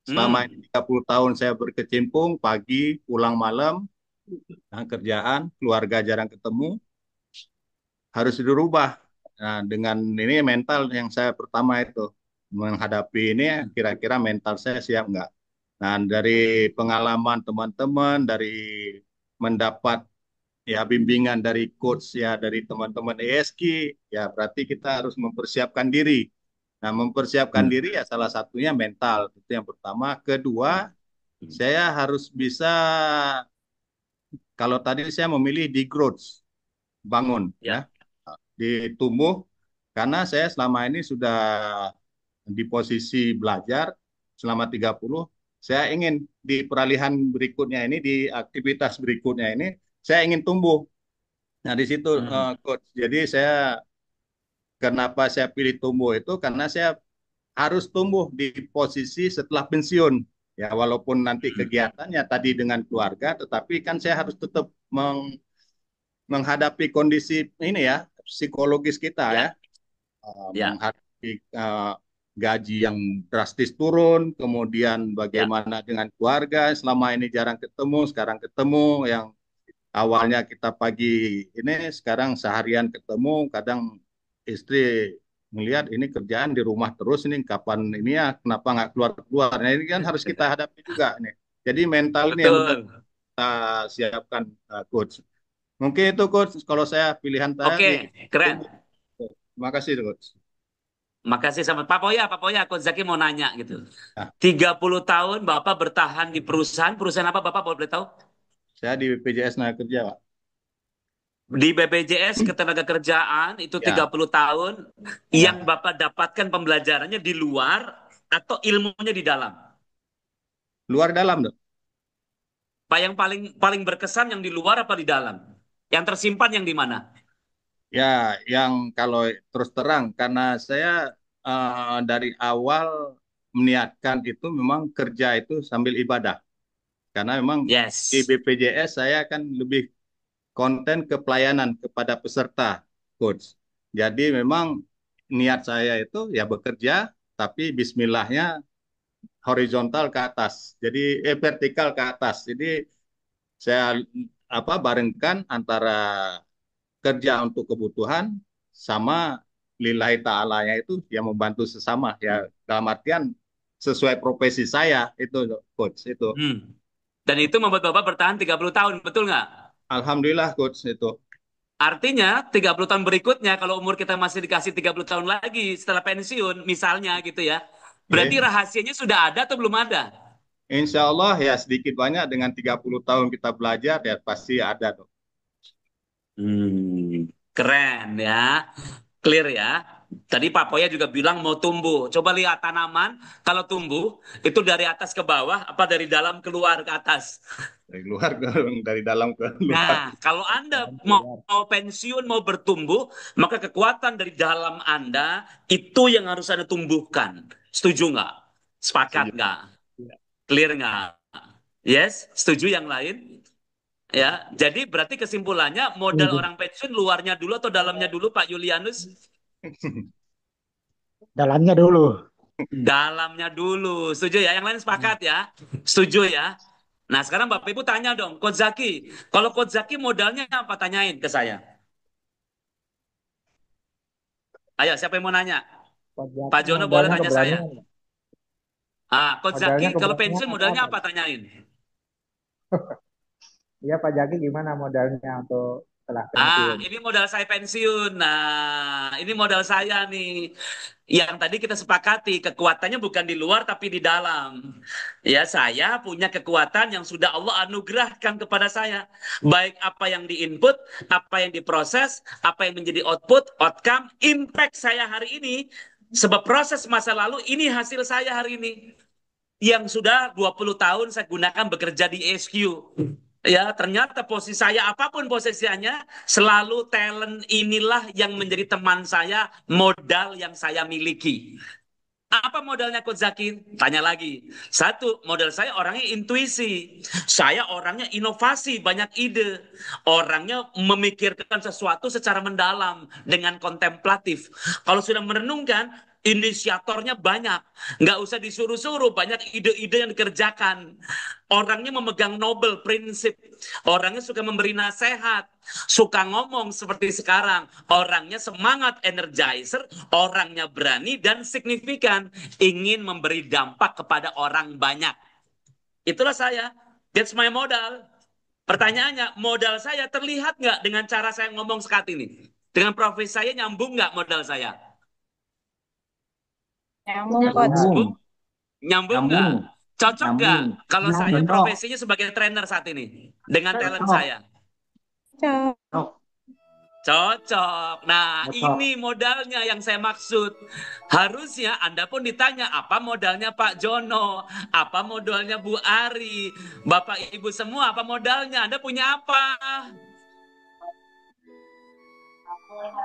Selama 30 tahun saya berkecimpung, pagi, pulang malam, kerjaan, keluarga jarang ketemu, harus dirubah. Nah, dengan ini mental yang saya pertama itu, menghadapi ini kira-kira mental saya siap nggak? Nah, dari pengalaman teman-teman, dari mendapat ya bimbingan dari coach ya, dari teman-teman ESG, ya berarti kita harus mempersiapkan diri. Nah, mempersiapkan diri ya salah satunya mental, itu yang pertama. Kedua, saya harus bisa, kalau tadi saya memilih di growth, bangun ya, di tumbuh, karena saya selama ini sudah di posisi belajar selama 30, saya ingin di peralihan berikutnya ini, di aktivitas berikutnya ini, saya ingin tumbuh. Nah, di situ Coach. Jadi kenapa saya pilih tumbuh itu karena saya harus tumbuh di posisi setelah pensiun. Ya, walaupun nanti kegiatannya tadi dengan keluarga, tetapi kan saya harus tetap menghadapi kondisi ini ya, psikologis kita ya. Menghadapi gaji yang drastis turun, kemudian bagaimana dengan keluarga, selama ini jarang ketemu, sekarang ketemu, yang awalnya kita pagi ini, sekarang seharian ketemu, kadang istri melihat ini kerjaan di rumah terus, ini kapan ini ya, kenapa nggak keluar-keluar. Nah ini kan harus kita hadapi juga nih. Jadi mental ini yang kita siapkan, Coach. Mungkin itu Coach, kalau saya pilihan saya. Oke, keren. Terima kasih Coach. Makasih sama Pak Poya, Coach Zaki mau nanya gitu. 30 tahun Bapak bertahan di perusahaan apa Bapak boleh tahu? Saya di BPJS Tenaga Kerja, Pak. Di BPJS Ketenagakerjaan itu 30 tahun, yang Bapak dapatkan pembelajarannya di luar atau ilmunya di dalam? Luar dalam, Dok. Pak, yang paling berkesan yang di luar apa di dalam? Yang tersimpan yang di mana? Ya, yang kalau terus terang, karena saya dari awal meniatkan itu memang kerja itu sambil ibadah. Karena memang di BPJS saya kan lebih konten ke pelayanan kepada peserta, Coach. Jadi memang niat saya itu ya bekerja, tapi bismillahnya horizontal ke atas. Jadi vertikal ke atas. Jadi saya barengkan antara kerja untuk kebutuhan sama lillahi ta'alanya itu yang membantu sesama ya, dalam artian sesuai profesi saya itu Coach itu. Dan itu membuat Bapak bertahan 30 tahun, betul nggak? Alhamdulillah Coach itu. Artinya 30 tahun berikutnya kalau umur kita masih dikasih 30 tahun lagi setelah pensiun misalnya gitu ya, berarti rahasianya sudah ada atau belum ada? Insya Allah ya sedikit banyak dengan 30 tahun kita belajar ya pasti ada dong. Keren ya, clear ya. Tadi Pak Poya juga bilang mau tumbuh. Coba lihat tanaman, kalau tumbuh itu dari atas ke bawah apa dari dalam keluar ke atas? Dari dalam ke luar. Nah, kalau Anda mau pensiun, mau bertumbuh, maka kekuatan dari dalam Anda itu yang harus Anda tumbuhkan. Setuju nggak? Sepakat nggak? Clear nggak? Yes, setuju yang lain? Ya, jadi berarti kesimpulannya modal orang pensiun luarnya dulu atau dalamnya dulu, Pak Julianus? Dalamnya dulu. Dalamnya dulu. Setuju ya? Yang lain sepakat ya? Setuju ya? Nah, sekarang Bapak Ibu tanya dong, Coach Zaki. Kalau Coach Zaki modalnya apa? Tanyain ke saya. Ayo, siapa yang mau nanya? Pak Jono boleh tanya saya. Coach Zaki, kalau pensiun modalnya apa? Tanyain. Iya Pak Zaki, gimana modalnya untuk setelah pensiun? Ini modal saya pensiun. Nah, ini modal saya nih. Yang tadi kita sepakati, kekuatannya bukan di luar tapi di dalam. Ya, saya punya kekuatan yang sudah Allah anugerahkan kepada saya. Baik apa yang diinput, apa yang diproses, apa yang menjadi output, outcome, impact saya hari ini. Sebab proses masa lalu, ini hasil saya hari ini. Yang sudah 20 tahun saya gunakan bekerja di SQ. Ya, ternyata posisi saya, apapun posisinya, selalu talent inilah yang menjadi teman saya, modal yang saya miliki. Apa modalnya Coach Zaki? Tanya lagi. Satu, modal saya orangnya intuisi. Saya orangnya inovasi, banyak ide. Orangnya memikirkan sesuatu secara mendalam, dengan kontemplatif. Kalau sudah merenungkan, inisiatornya banyak. Nggak usah disuruh-suruh, banyak ide-ide yang dikerjakan. Orangnya memegang Nobel prinsip. Orangnya suka memberi nasihat. Suka ngomong seperti sekarang. Orangnya semangat, energizer. Orangnya berani dan signifikan. Ingin memberi dampak kepada orang banyak. Itulah saya. That's my modal. Pertanyaannya, modal saya terlihat nggak dengan cara saya ngomong saat ini? Dengan profesi saya nyambung nggak modal saya? Nyambung nggak? Cocok nggak kalau saya profesinya sebagai trainer saat ini dengan talent saya? Cocok. Nah, ini modalnya yang saya maksud. Harusnya Anda pun ditanya, apa modalnya Pak Jono? Apa modalnya Bu Ari? Bapak Ibu semua, apa modalnya? Anda punya apa?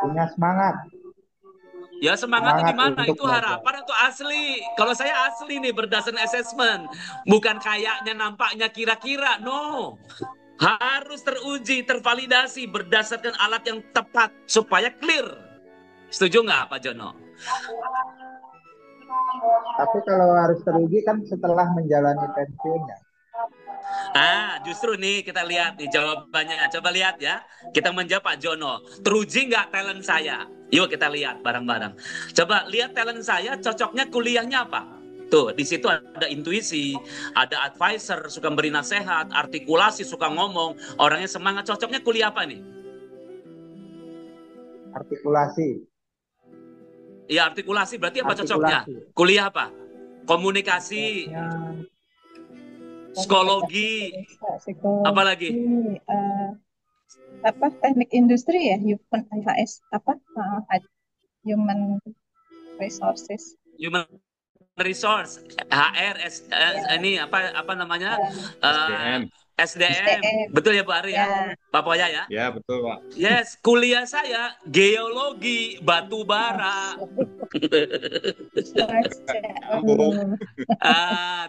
Punya semangat. Ya semangatnya Semangat gimana? untuk Itu harapan atau asli? Kalau saya asli nih berdasarkan assessment. Bukan kayaknya, nampaknya, kira-kira. No. Harus teruji, tervalidasi berdasarkan alat yang tepat supaya clear. Setuju nggak Pak Jono? Tapi kalau harus teruji kan setelah menjalani pensiunnya. Justru nih kita lihat nih jawabannya. Coba lihat ya. Kita menjawab Pak Jono. Teruji nggak talent saya? Yuk kita lihat bareng-bareng. Coba lihat talent saya, cocoknya kuliahnya apa? Tuh, di situ ada intuisi, ada advisor, suka beri nasihat, artikulasi, suka ngomong, orangnya semangat. Cocoknya kuliah apa nih? Artikulasi. Ya, artikulasi berarti apa cocoknya? Kuliah apa? Komunikasi, psikologi, apa lagi? Teknik industri ya, human resources. Human resource, HR, ini apa namanya? SDM. Betul ya Bu Ari ya? Pak Poya ya? Ya, betul Pak. Yes, kuliah saya geologi batu bara.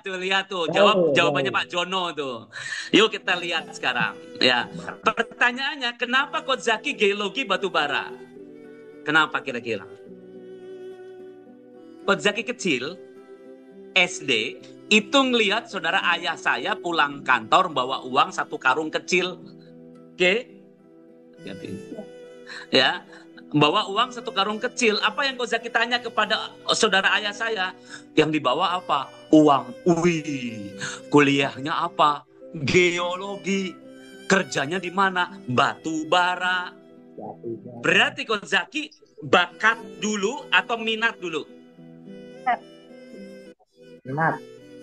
Tuh lihat tuh, jawabannya Pak Jono tuh. Yuk kita lihat sekarang. Ya, pertanyaannya kenapa Coach Zaki geologi batu bara? Kenapa kira-kira? Coach Zaki kecil, SD, itu ngelihat saudara ayah saya pulang kantor bawa uang 1 karung kecil. Oke? Ya, bawa uang 1 karung kecil. Apa yang Coach Zaki tanya kepada saudara ayah saya? Yang dibawa apa? Uang. Wih, kuliahnya apa? Geologi. Kerjanya di mana? Batu bara. Berarti Coach Zaki bakat dulu atau minat dulu?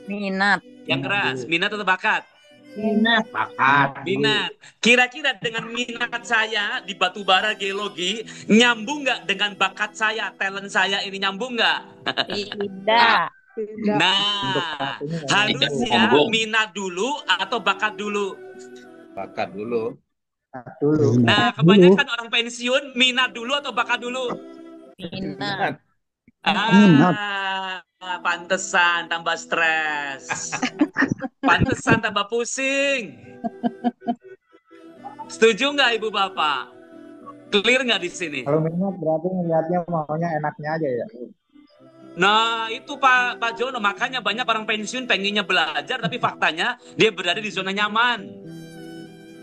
Minat. Yang keras, minat atau bakat? Minat. Bakat. Minat. Kira-kira dengan minat saya di batu bara geologi, nyambung nggak dengan bakat saya, talent saya ini nyambung nggak? Tidak. Nah, harusnya minat dulu atau bakat dulu? Bakat dulu. Nah, kebanyakan orang pensiun minat dulu atau bakat dulu? Minat. Pantesan tambah stres. Pantesan tambah pusing. Setuju nggak Ibu Bapak? Clear nggak di sini? Kalau minat berarti ngeliatnya maunya enaknya aja ya. Nah, itu Pak Jono, makanya banyak orang pensiun pengennya belajar, tapi faktanya dia berada di zona nyaman.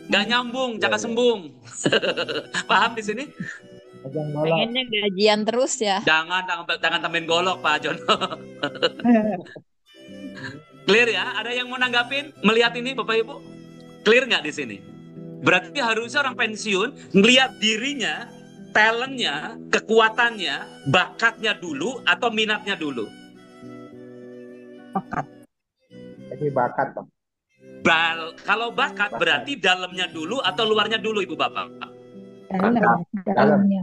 Nggak nyambung, cakap sembung. Paham di sini? Pengennya gajian terus ya. Jangan tambahin golok Pak Jono. Clear ya? Ada yang mau nanggapin melihat ini Bapak Ibu? Clear nggak di sini? Berarti harusnya orang pensiun ngelihat dirinya, talentnya, kekuatannya, bakatnya dulu atau minatnya dulu? Bakat. Jadi bakat Pak. Kalau bakat berarti dalamnya dulu atau luarnya dulu Ibu Bapak? Dalamnya.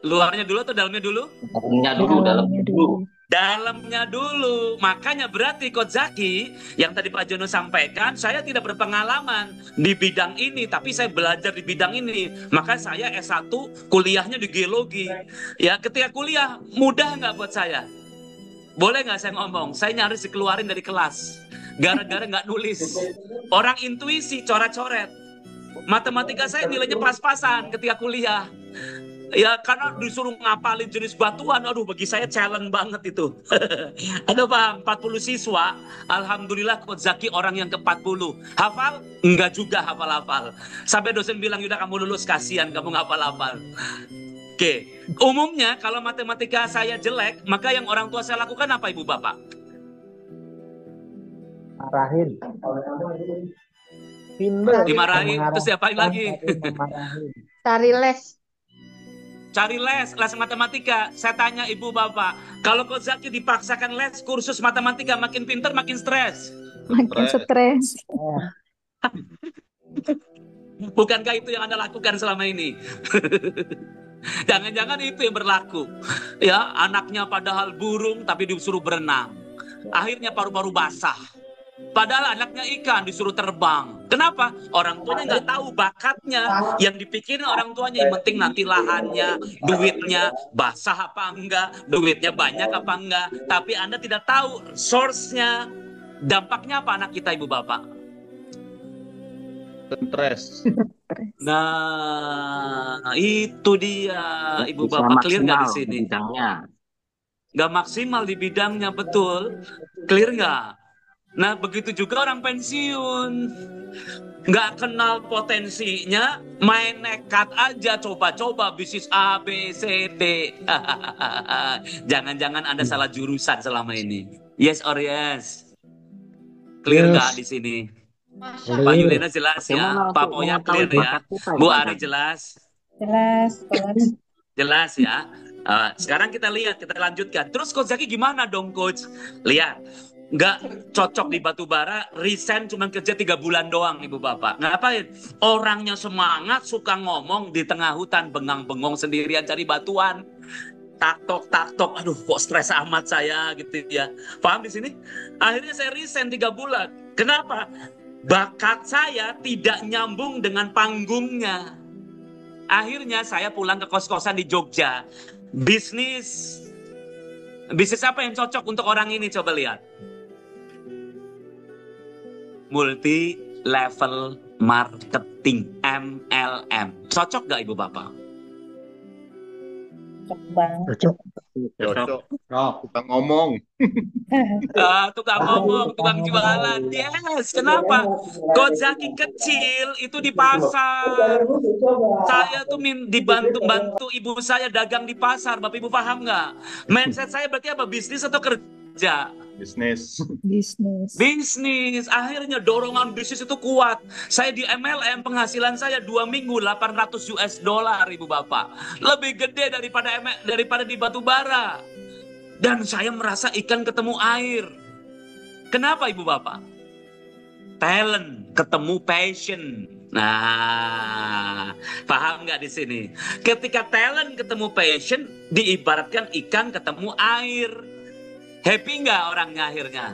Luarnya dulu atau dalamnya dulu? Dalamnya dulu. Dalamnya dulu. Makanya berarti Coach Zaki yang tadi Pak Jono sampaikan, saya tidak berpengalaman di bidang ini, tapi saya belajar di bidang ini. Maka saya S1 kuliahnya di geologi. Ya, ketika kuliah mudah nggak buat saya? Boleh nggak saya ngomong? Saya nyaris dikeluarin dari kelas gara-gara nggak nulis. Orang intuisi, coret-coret. Matematika saya nilainya pas-pasan ketika kuliah. Ya karena disuruh ngapalin jenis batuan, aduh bagi saya challenge banget itu. Aduh Pak, 40 siswa, alhamdulillah Coach Zaki orang yang ke-40. Hafal? Enggak juga hafal-hafal. Sampai dosen bilang, "Yudah kamu lulus, kasihan kamu ngapal-hafal." Oke, umumnya kalau matematika saya jelek, maka yang orang tua saya lakukan apa Ibu Bapak? Marahin. Dimarahin, terus siapain lagi? Cari les. Cari les matematika. Saya tanya Ibu Bapak, kalau Coach Zaki dipaksakan les kursus matematika, makin pinter makin stres? Makin stres. Bukankah itu yang Anda lakukan selama ini? Jangan-jangan itu yang berlaku. Ya, anaknya padahal burung tapi disuruh berenang. Akhirnya paru-paru basah. Padahal anaknya ikan disuruh terbang. Kenapa? Orang tuanya nggak tahu bakatnya. Yang dipikirin orang tuanya, yang penting nanti lahannya, duitnya, basah apa enggak, duitnya banyak apa enggak. Tapi Anda tidak tahu source-nya. Dampaknya apa anak kita, Ibu Bapak? Stres. Nah, itu dia, Ibu Bapak. Clear nggak di sini? Nggak maksimal di bidangnya, betul. Clear nggak? Nah, begitu juga orang pensiun. Nggak kenal potensinya, main nekat aja, coba-coba bisnis A, B, C, D. Jangan-jangan Anda salah jurusan selama ini. Yes or yes? Clear nggak di sini? Pak Yulena jelas ya, Pak Poya clear ya, Bu Ari jelas? Jelas. Jelas ya. Sekarang kita lihat, kita lanjutkan. Terus Coach Zaki gimana dong Coach? Lihat, nggak cocok di batubara, resign cuma kerja 3 bulan doang Ibu Bapak. Ngapain? Orangnya semangat, suka ngomong di tengah hutan, bengang-bengong sendirian cari batuan. Tak-tok, aduh kok stres amat saya gitu ya. Paham di sini? Akhirnya saya resign 3 bulan. Kenapa? Bakat saya tidak nyambung dengan panggungnya. Akhirnya saya pulang ke kos-kosan di Jogja. Bisnis apa yang cocok untuk orang ini? Coba lihat. Multi level marketing, MLM. Cocok gak Ibu Bapak? Cocok. Tukang ngomong. Tukang ngomong, tukang jualan. Yes, kenapa? Coach Zaki kecil itu di pasar. Saya tuh dibantu ibu saya dagang di pasar. Bapak Ibu paham nggak? Mindset saya berarti apa? Bisnis atau kerja? Bisnis. Akhirnya dorongan bisnis itu kuat. Saya di MLM, penghasilan saya 2 minggu $800 Ibu Bapak. Lebih gede daripada di batubara. Dan saya merasa ikan ketemu air. Kenapa Ibu Bapak? Talent ketemu passion. Nah, paham nggak di sini? Ketika talent ketemu passion, diibaratkan ikan ketemu air. Happy nggak orangnya akhirnya?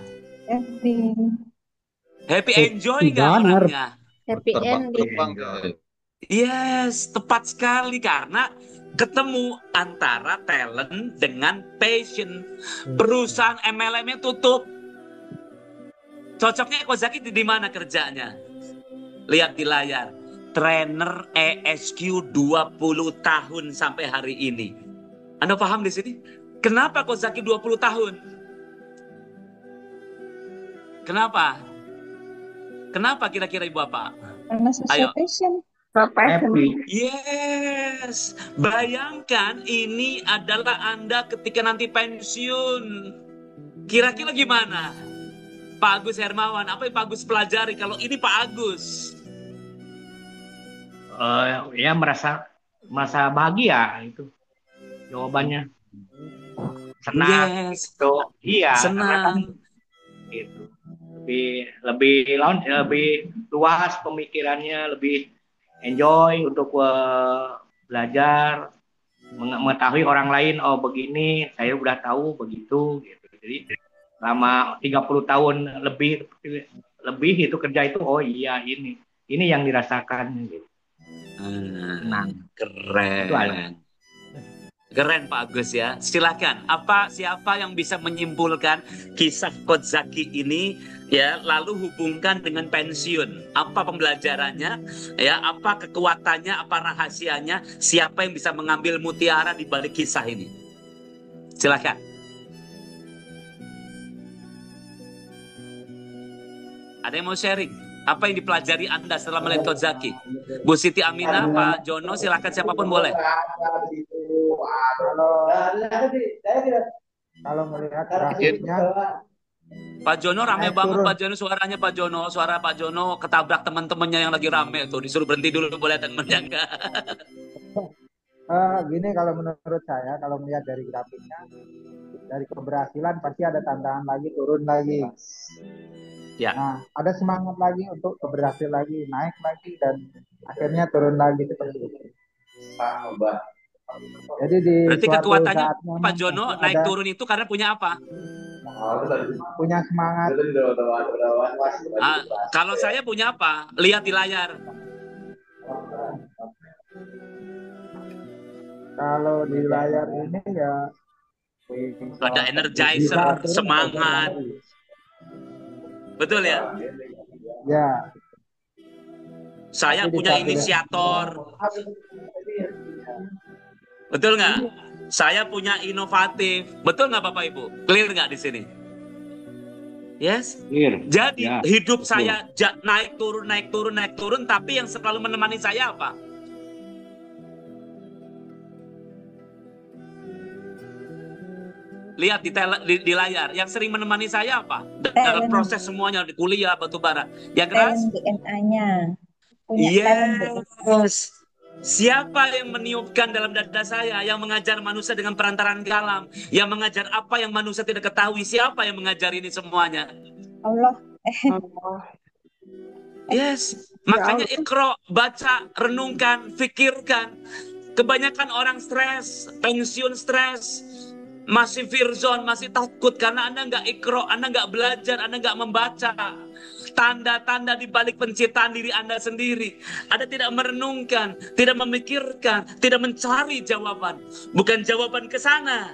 Happy enjoy nggak orangnya? Happy ending. Yes, tepat sekali karena ketemu antara talent dengan passion. Perusahaan MLM-nya tutup. Cocoknya Coach Zaki di mana kerjanya? Lihat di layar. Trainer ESQ 20 tahun sampai hari ini. Anda paham di sini? Kenapa Coach Zaki 20 tahun? Kenapa? Kenapa kira-kira Ibu Bapak? Karena sesuai passion. Yes. Bayangkan ini adalah Anda ketika nanti pensiun. Kira-kira gimana? Pak Agus Hermawan, apa yang Pak Agus pelajari kalau ini Pak Agus? Ya merasa bahagia itu jawabannya. Senang. Yes. Gitu. Iya. Senang. Gitu. Lebih luas pemikirannya, lebih enjoy untuk belajar, mengetahui orang lain, oh begini, saya udah tahu begitu gitu. Jadi selama 30 tahun lebih itu kerja itu, oh iya ini yang dirasakan gitu. Nah, keren. Keren Pak Agus ya. Silakan. Siapa yang bisa menyimpulkan kisah Coach Zaki ini ya, lalu hubungkan dengan pensiun? Apa pembelajarannya? Ya, apa kekuatannya? Apa rahasianya? Siapa yang bisa mengambil mutiara di balik kisah ini? Silakan. Ada yang mau sharing? Apa yang dipelajari Anda setelah melihat Coach Zaki? Bu Siti Aminah, Pak Jono, silakan siapapun boleh. Kalau melihat grafiknya, Pak Jono rame banget Pak Jono, suaranya Pak Jono, suara Pak Jono ketabrak teman-temannya yang lagi rame tuh, disuruh berhenti dulu boleh temennya enggak? Gini kalau menurut saya, kalau melihat dari grafiknya, dari keberhasilan pasti ada tantangan lagi, turun lagi. Ya. Nah, ada semangat lagi untuk keberhasilan lagi, naik lagi dan akhirnya turun lagi seperti itu. Jadi di berarti kekuatannya saatnya Pak Jono naik turun itu karena punya apa? punya semangat. Kalau saya punya apa? Lihat di layar. Kalau di layar ini ya Ada energizer, semangat. Betul ya? Ya. Saya punya inisiator. Betul nggak? Saya punya inovatif. Betul nggak Bapak Ibu? Clear nggak di sini? Yes? Clear. Jadi Ya, hidup betul. saya naik turun, tapi yang selalu menemani saya apa? Lihat di layar, yang sering menemani saya apa? Dalam proses semuanya, di kuliah, batubara. Yang keras? DNA-nya. Punya talent DNA. Yes. Siapa yang meniupkan dalam dada saya, yang mengajar manusia dengan perantaran kalam, yang mengajar apa yang manusia tidak ketahui? Siapa yang mengajar ini semuanya? Allah. Yes. Makanya ikro, baca, renungkan, fikirkan. Kebanyakan orang stres, pensiun stres, masih fearzone, masih takut karena Anda nggak ikro, Anda nggak belajar, Anda nggak membaca tanda-tanda di balik penciptaan diri Anda sendiri. Anda tidak merenungkan, tidak memikirkan, tidak mencari jawaban. Bukan jawaban ke sana.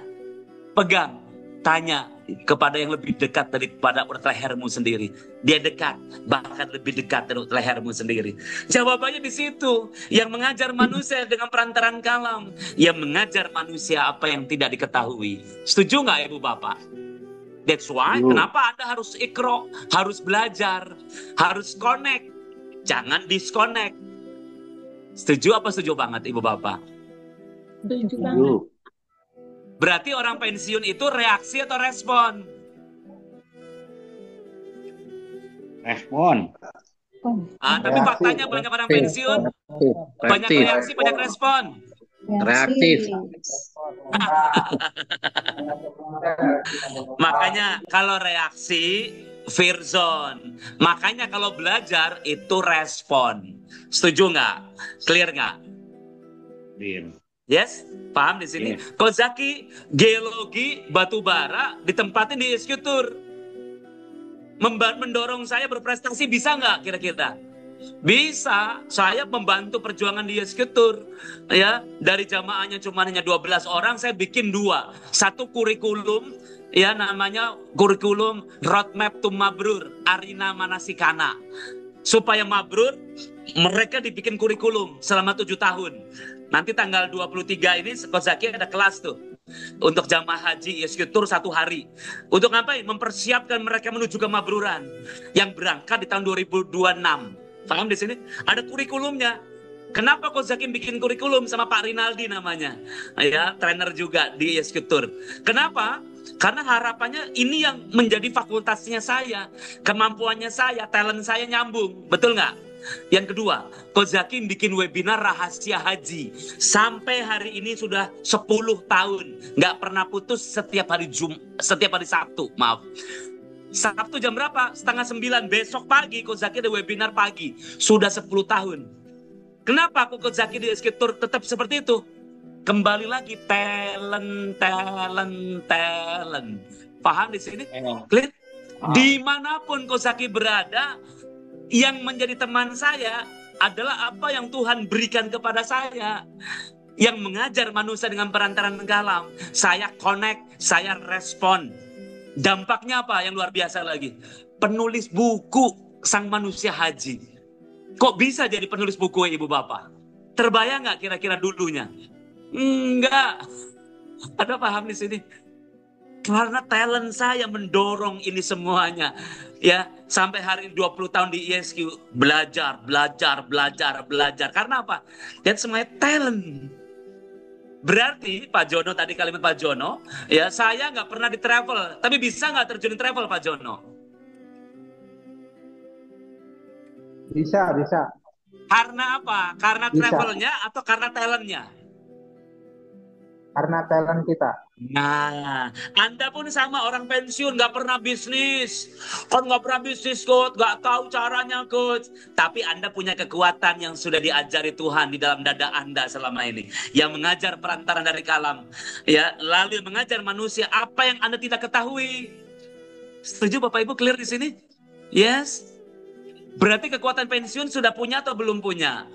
Pegang, tanya kepada yang lebih dekat daripada lehermu sendiri. Dia dekat, bahkan lebih dekat dari lehermu sendiri. Jawabannya di situ. Yang mengajar manusia dengan perantaran kalam, yang mengajar manusia apa yang tidak diketahui. Setuju nggak Ibu Bapak? That's why kenapa Anda harus ikro, harus belajar, harus connect, jangan disconnect. Setuju apa setuju banget Ibu Bapak? Setuju banget. Berarti orang pensiun itu reaksi atau respon? Respon. Tapi faktanya banyak orang pensiun, banyak reaksi, banyak respon. Reaktif. Makanya kalau reaksi fearzone, makanya kalau belajar itu respon. Setuju nggak? Clear nggak? Clear. Yes, paham di sini. Kozaki geologi batubara ditempatin di eksekutur, mendorong saya berprestasi, bisa nggak kira-kira? Bisa. Saya membantu perjuangan di eksekutur, ya. Dari jamaahnya cuma hanya 12 orang, saya bikin 2. Satu kurikulum, ya, namanya kurikulum Roadmap to Mabrur, Arina Manasikana. Supaya mabrur, mereka dibikin kurikulum selama 7 tahun. Nanti tanggal 23 ini Kozaki ada kelas tuh untuk jamaah haji eksekutur 1 hari. Untuk ngapain? Mempersiapkan mereka menuju ke mabruran yang berangkat di tahun 2026. Paham di sini? Ada kurikulumnya. Kenapa Kozaki bikin kurikulum sama Pak Rinaldi namanya? Ya, trainer juga di eksekutur. Kenapa? Karena harapannya ini yang menjadi fakultasnya saya, kemampuannya saya, talent saya nyambung. Betul nggak? Yang kedua, Kozaki bikin webinar rahasia haji. Sampai hari ini sudah 10 tahun. Nggak pernah putus setiap hari Sabtu. Maaf. Sabtu jam berapa? 8:30. Besok pagi Kozaki ada webinar pagi. Sudah 10 tahun. Kenapa aku Kozaki di eksekutur tetap seperti itu? Kembali lagi talent. Paham di sini? Clear? Dimanapun Kozaki berada, yang menjadi teman saya adalah apa yang Tuhan berikan kepada saya. Yang mengajar manusia dengan perantaran kalam. Saya connect, saya respon. Dampaknya apa yang luar biasa lagi? Penulis buku Sang Manusia Haji. Kok bisa jadi penulis buku Ibu Bapak? Terbayang nggak kira-kira dulunya? Enggak. Ada paham di sini? Karena talent saya mendorong ini semuanya. Ya, sampai hari ini 20 tahun di ISQ. Belajar. Karena apa? Dan semuanya talent. Berarti Pak Jono tadi kalimat Pak Jono, ya saya nggak pernah di travel. Tapi bisa nggak terjun di travel Pak Jono? Bisa. Karena apa? Karena travelnya atau karena talentnya? Karena talent kita. Nah, Anda pun sama orang pensiun, nggak pernah bisnis. Kan nggak pernah bisnis, Coach. Nggak tahu caranya, Coach. Tapi Anda punya kekuatan yang sudah diajari Tuhan di dalam dada Anda selama ini. Yang mengajar perantaran dari kalam. Ya, lalu mengajar manusia apa yang Anda tidak ketahui. Setuju Bapak Ibu, clear di sini? Yes? Berarti kekuatan pensiun sudah punya atau belum punya?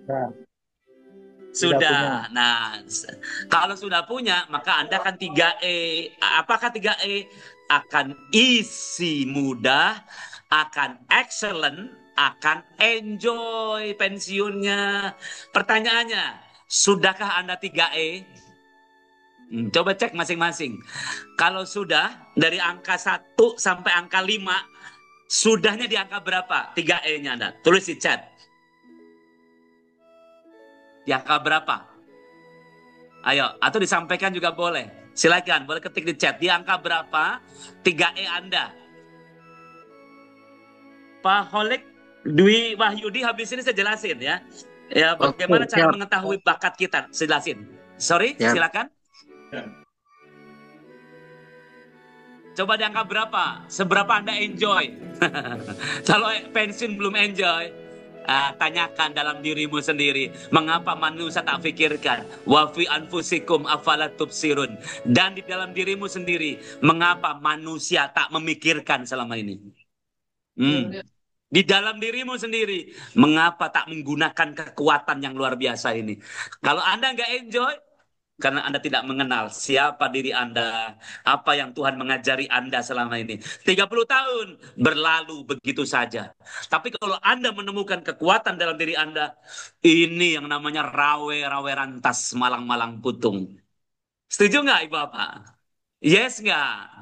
Nah, Sudah. Nah, kalau sudah punya, maka Anda akan 3E. Apakah 3E? Akan easy, mudah, akan excellent, akan enjoy pensiunnya. Pertanyaannya, sudahkah Anda 3E? Coba cek masing-masing. Kalau sudah, dari angka 1 sampai angka 5, sudahnya di angka berapa? 3E-nya Anda. Tulis di chat. Di angka berapa? Ayo, atau disampaikan juga boleh. Silakan, boleh ketik di chat. Di angka berapa 3E Anda? Pak Holik, Dwi Wahyudi, habis ini saya jelasin ya. Ya, bagaimana cara mengetahui bakat kita? Saya jelasin. Sorry, silakan. Coba di angka berapa? Seberapa Anda enjoy? Kalau pensiun belum enjoy, tanyakan dalam dirimu sendiri, mengapa manusia tak pikirkan? Wa fi anfusikum afala tubsirun. Dan di dalam dirimu sendiri, mengapa manusia tak memikirkan selama ini? Di dalam dirimu sendiri, mengapa tak menggunakan kekuatan yang luar biasa ini? Kalau Anda nggak enjoy, karena Anda tidak mengenal siapa diri Anda, apa yang Tuhan mengajari Anda selama ini. 30 tahun berlalu begitu saja. Tapi kalau Anda menemukan kekuatan dalam diri Anda, ini yang namanya rawe-rawe rantas, malang-malang putung. Setuju nggak Ibu Bapak? Yes nggak?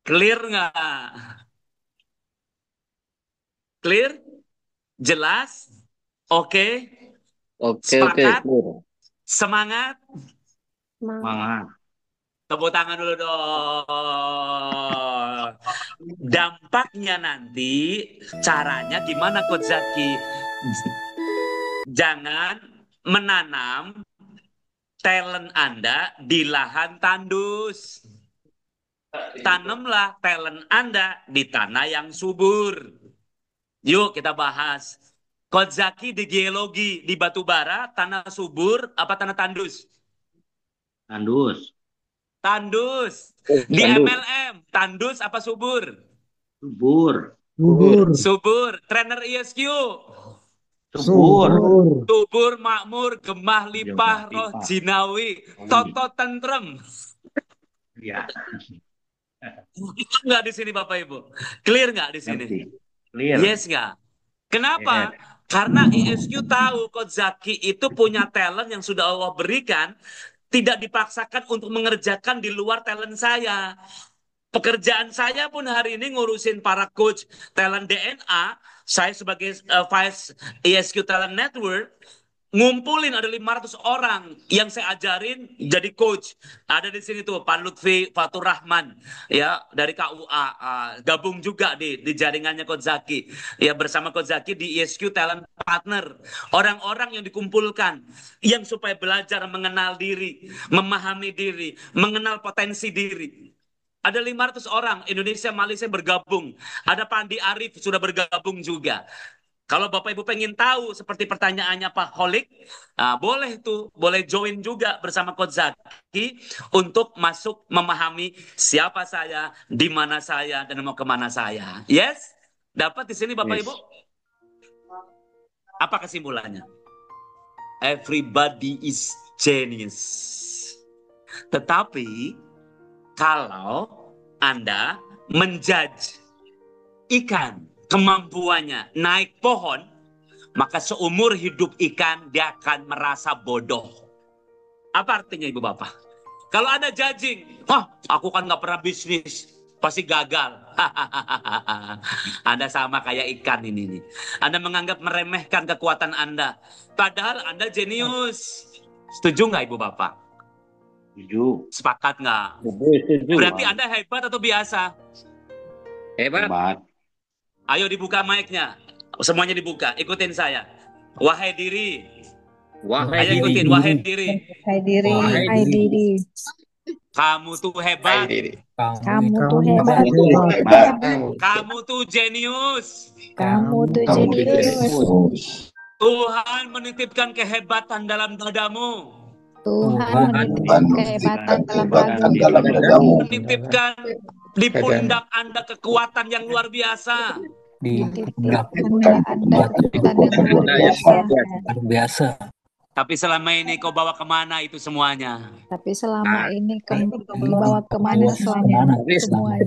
Clear nggak? Clear? Jelas? Oke? Sepakat? Semangat? Semangat. Tepuk tangan dulu dong. Dampaknya nanti, caranya gimana Coach Zaki? Jangan menanam talent Anda di lahan tandus. Tanamlah talent Anda di tanah yang subur. Yuk kita bahas. Coach Zaki di geologi, di batu bara, tanah subur apa tanah tandus? Tandus. Tandus. Di MLM, tandus apa subur? Subur. Subur. Trainer ISQ. Subur. Subur, makmur, gemah, limpah, roh, jinawi, toto, tentrem. Ya. Enggak di sini Bapak Ibu? Clear nggak di sini? Clear. Yes nggak? Kenapa? Karena ISQ tahu Coach Zaki itu punya talent yang sudah Allah berikan, tidak dipaksakan untuk mengerjakan di luar talent saya. Pekerjaan saya pun hari ini ngurusin para coach talent DNA. Saya sebagai Vice ISQ Talent Network, ngumpulin ada 500 orang yang saya ajarin jadi coach. Ada di sini tuh Pak Lutfi Fatur Rahman ya dari KUA, gabung juga di jaringannya Coach Zaki. Ya bersama Coach Zaki di ISQ Talent Partner. Orang-orang yang dikumpulkan yang supaya belajar mengenal diri, memahami diri, mengenal potensi diri. Ada 500 orang Indonesia, Malaysia bergabung. Ada Pandi Arif sudah bergabung juga. Kalau Bapak Ibu pengen tahu seperti pertanyaannya Pak Holik, boleh tuh, boleh join juga bersama Coach Zaki untuk masuk memahami siapa saya, di mana saya, dan mau kemana saya. Yes? Dapat di sini Bapak Ibu? Apa kesimpulannya? Everybody is genius. Tetapi kalau Anda menjudge ikan kemampuannya naik pohon, maka seumur hidup ikan dia akan merasa bodoh. Apa artinya Ibu Bapak? Kalau Anda judging, aku kan nggak pernah bisnis, pasti gagal. Anda sama kayak ikan ini nih. Anda menganggap meremehkan kekuatan Anda, padahal Anda jenius. Setuju nggak Ibu Bapak? Setuju. Sepakat nggak? Setuju. Berarti Anda hebat atau biasa? Hebat. Ayo dibuka mic-nya. Semuanya dibuka. Ikutin saya. Wahai diri. Ayo ikutin. Wahai diri. Wahai diri. Kamu tuh hebat. Kamu tuh hebat. Kamu tuh jenius. Kamu tuh jenius. Tuhan menitipkan kehebatan dalam dadamu. Tuhan menitipkan Tuhan kehebatan dalam kehebatan daging. dalam dadamu. Menitipkan di pundak Anda kekuatan yang luar biasa. Dititipkan Menitipkan Anda kekuatan yang luar biasa. Tapi selama ini kau bawa kemana itu semuanya? Tapi selama ini bawa kemana semuanya?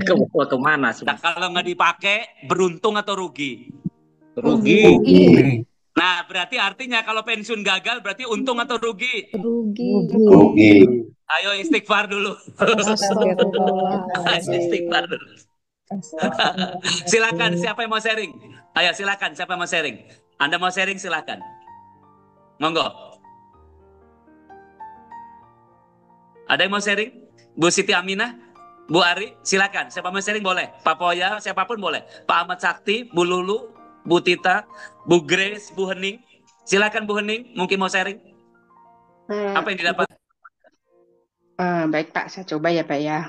Kau kemana? Nah, kalau nggak dipakai, beruntung atau rugi? Rugi. Nah, berarti artinya kalau pensiun gagal, berarti untung atau rugi? Rugi. Ayo istighfar dulu. Istighfar dulu. Silakan, siapa yang mau sharing? Ayo silakan, siapa yang mau sharing? Anda mau sharing silakan. Monggo. Ada yang mau sharing? Bu Siti Aminah, Bu Ari, silakan. Siapa mau sharing boleh. Pak Poya, siapapun boleh. Pak Ahmad Sakti, Bu Lulu, Bu Tita, Bu Grace, Bu Hening. Silakan Bu Hening, mungkin mau sharing. Apa yang didapat? Baik Pak, saya coba ya Pak ya.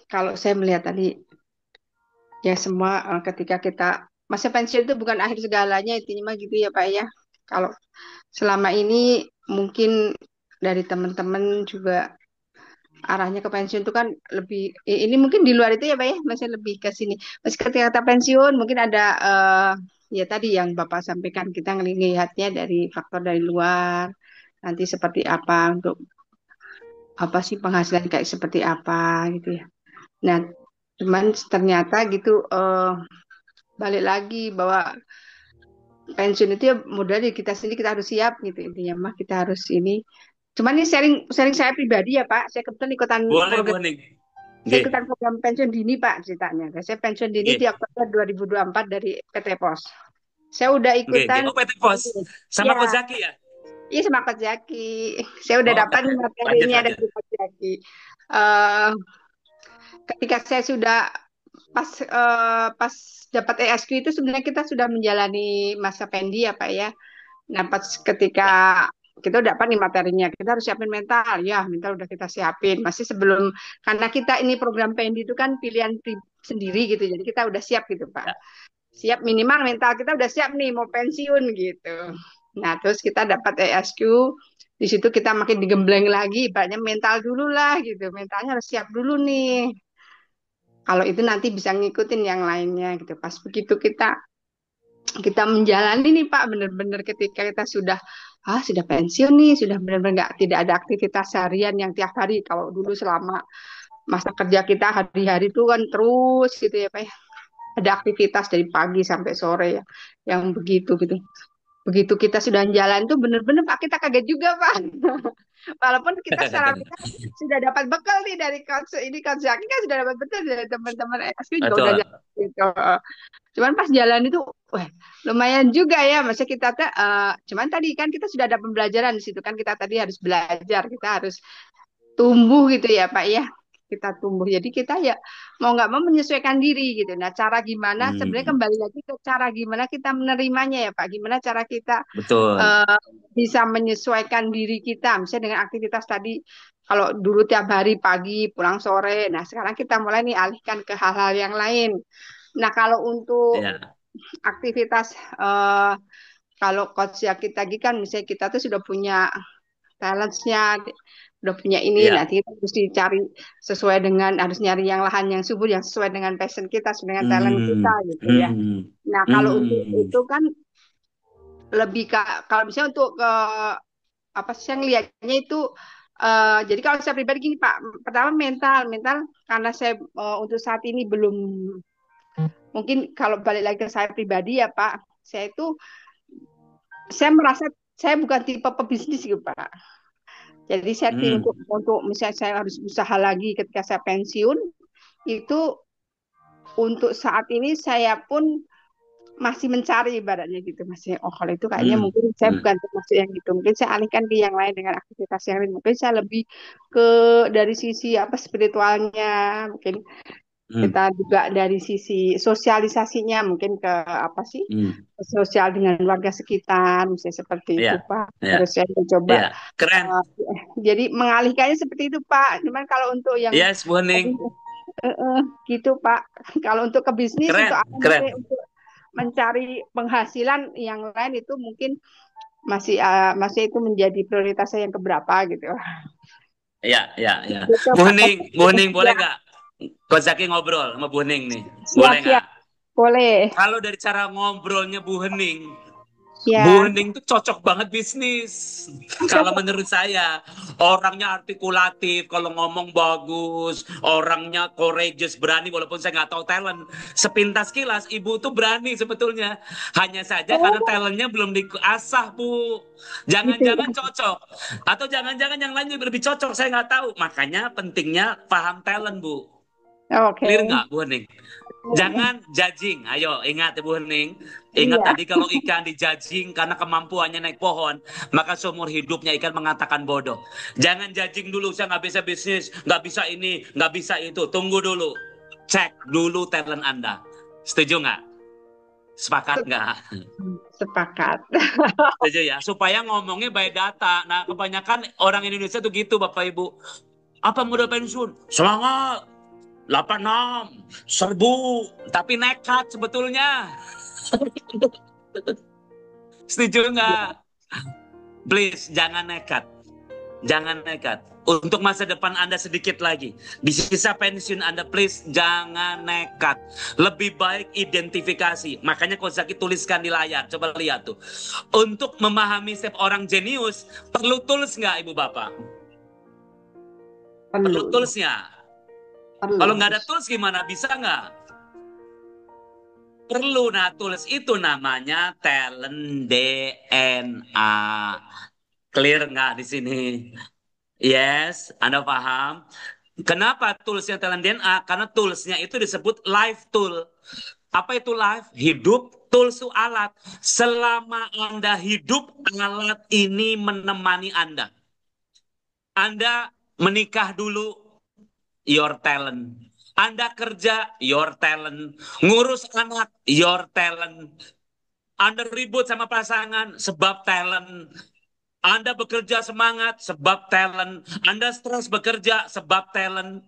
Kalau saya melihat tadi, ya semua ketika kita masa pensiun itu bukan akhir segalanya, intinya mah gitu ya Pak ya. Kalau selama ini mungkin dari teman-teman juga arahnya ke pensiun itu kan lebih, ini mungkin di luar itu ya Pak ya, masih lebih ke sini. Masih ketika kita pensiun mungkin ada ya tadi yang Bapak sampaikan, kita ngelihatnya dari faktor dari luar, nanti seperti apa, untuk apa sih penghasilan kayak seperti apa gitu ya. Nah, cuman ternyata gitu balik lagi bahwa pensiun itu ya mudah dari kita sendiri, kita harus siap gitu intinya mah, kita harus ini. Cuman ini sharing saya pribadi ya Pak, saya kebetulan ikutan program, saya ikutan program pensiun dini Pak ceritanya. Saya pensiun dini di Oktober 2024 dari PT Pos. Saya udah ikutan. Oh, PT Pos sama Coach Zaki ya? Iya sama Coach Zaki. Saya udah dapat materinya dari Coach Zaki. Ketika saya sudah pas dapat ESQ itu sebenarnya kita sudah menjalani masa pendi ya Pak ya. Nah pas ketika kita udah dapat nih materinya, kita harus siapin mental. Ya, mental udah kita siapin. Masih sebelum, karena kita ini program pendi itu kan pilihan sendiri gitu. Jadi kita udah siap gitu Pak. Siap minimal mental kita udah siap nih mau pensiun gitu. Nah, terus kita dapat ESQ, di situ kita makin digembleng lagi, ibaratnya mental dulu lah gitu. Mentalnya harus siap dulu nih. Kalau itu nanti bisa ngikutin yang lainnya gitu. Pas begitu kita menjalani nih Pak, benar-benar ketika kita sudah pensiun nih, sudah benar-benar tidak ada aktivitas harian yang tiap hari. Kalau dulu selama masa kerja kita hari-hari itu kan terus gitu ya Pak ya. Ada aktivitas dari pagi sampai sore ya, yang begitu gitu. Begitu kita sudah jalan tuh benar-benar Pak, kita kaget juga Pak. Walaupun kita secara sudah dapat bekal nih dari coach Zaki kan sudah dapat bekal dari teman-teman ESQ juga udah jalan gitu. Cuman pas jalan itu, wah lumayan juga ya. Masa kita cuman tadi kan kita sudah ada pembelajaran di situ kan, kita tadi harus belajar, kita harus tumbuh gitu ya Pak ya. Kita tumbuh. Jadi kita ya mau nggak mau menyesuaikan diri gitu. Nah cara gimana sebenarnya kembali lagi ke cara gimana kita menerimanya ya Pak. Gimana cara kita bisa menyesuaikan diri kita. Misalnya dengan aktivitas tadi, kalau dulu tiap hari pagi pulang sore. Nah sekarang kita mulai nih alihkan ke hal-hal yang lain. Nah kalau untuk aktivitas kalau coach ya kita kan misalnya kita tuh sudah punya talentnya, udah punya ini, nanti kita harus dicari sesuai dengan, harus nyari yang lahan yang subur yang sesuai dengan passion kita, sesuai dengan talent kita gitu ya. Nah kalau untuk itu kan lebih kalau misalnya untuk ke apa sih yang lihatnya itu jadi kalau saya pribadi gini Pak, pertama mental karena saya untuk saat ini belum, mungkin kalau balik lagi ke saya pribadi ya Pak, saya merasa saya bukan tipe pebisnis gitu Pak. Jadi saya untuk misalnya saya harus usaha lagi ketika saya pensiun, itu untuk saat ini saya pun masih mencari ibaratnya gitu, masih kalau itu kayaknya mungkin saya bukan termasuk yang gitu, mungkin saya alihkan ke yang lain dengan aktivitas yang lain, mungkin saya lebih ke dari sisi apa spiritualnya, mungkin kita juga dari sisi sosialisasinya mungkin ke apa sih sosial dengan warga sekitar misalnya seperti itu Pak. Terus saya mencoba jadi mengalihkannya seperti itu Pak. Cuman kalau untuk yang gitu Pak, kalau untuk ke bisnis untuk mencari penghasilan yang lain itu mungkin masih itu menjadi prioritas saya yang keberapa gitu. Ya, ya, ya. Gitu, Bu Pak. Hening, Bu Hening boleh Ya, nggak? Coach Zaki ngobrol sama Bu Hening nih. siap Boleh siap, nggak? boleh. Kalau dari cara ngobrolnya Bu Hening, Ya, Bu Hening tuh cocok banget bisnis. Kalau menurut saya, orangnya artikulatif, kalau ngomong bagus, orangnya courageous, berani walaupun saya nggak tahu talent. Sepintas kilas, Ibu tuh berani sebetulnya. Hanya saja karena talentnya belum diasah, Bu. gitu. Jangan-jangan cocok. Atau jangan-jangan yang lain lebih cocok, saya nggak tahu. Makanya pentingnya paham talent, Bu. Oke. Clear nggak, Bu Hening? Jangan judging. Ayo, ingat Bu Hening. Ingat Iya. tadi kalau ikan dijudging karena kemampuannya naik pohon, maka seumur hidupnya ikan mengatakan bodoh. Jangan judging dulu, saya nggak bisa bisnis, nggak bisa ini, nggak bisa itu. Tunggu dulu. Cek dulu talent Anda. Setuju nggak? Sepakat nggak? Sepakat. Setuju ya? Supaya ngomongnya by data. Nah, kebanyakan orang Indonesia tuh gitu, Bapak Ibu. Apa muda pensiun? Semangat. 86, serbu, tapi nekat sebetulnya. Setuju nggak? Please, jangan nekat. Jangan nekat. Untuk masa depan Anda sedikit lagi. Di sisa pensiun Anda, please, jangan nekat. Lebih baik identifikasi. Makanya Coach Zaki tuliskan di layar. Coba lihat tuh. Untuk memahami setiap orang jenius, perlu tools nggak, Ibu Bapak? Perlu toolsnya. Kalau nggak ada tools gimana? Bisa nggak? Perlu. Nah, tools itu namanya talent DNA. Clear nggak di sini? Yes, Anda paham? Kenapa toolsnya talent DNA? Karena toolsnya itu disebut live tool. Apa itu live? Hidup, tools itu alat. Selama Anda hidup, alat ini menemani Anda. Anda menikah dulu, your talent. Anda kerja, your talent. Ngurus anak, your talent. Anda ribut sama pasangan, sebab talent. Anda bekerja semangat, sebab talent. Anda stres bekerja, sebab talent.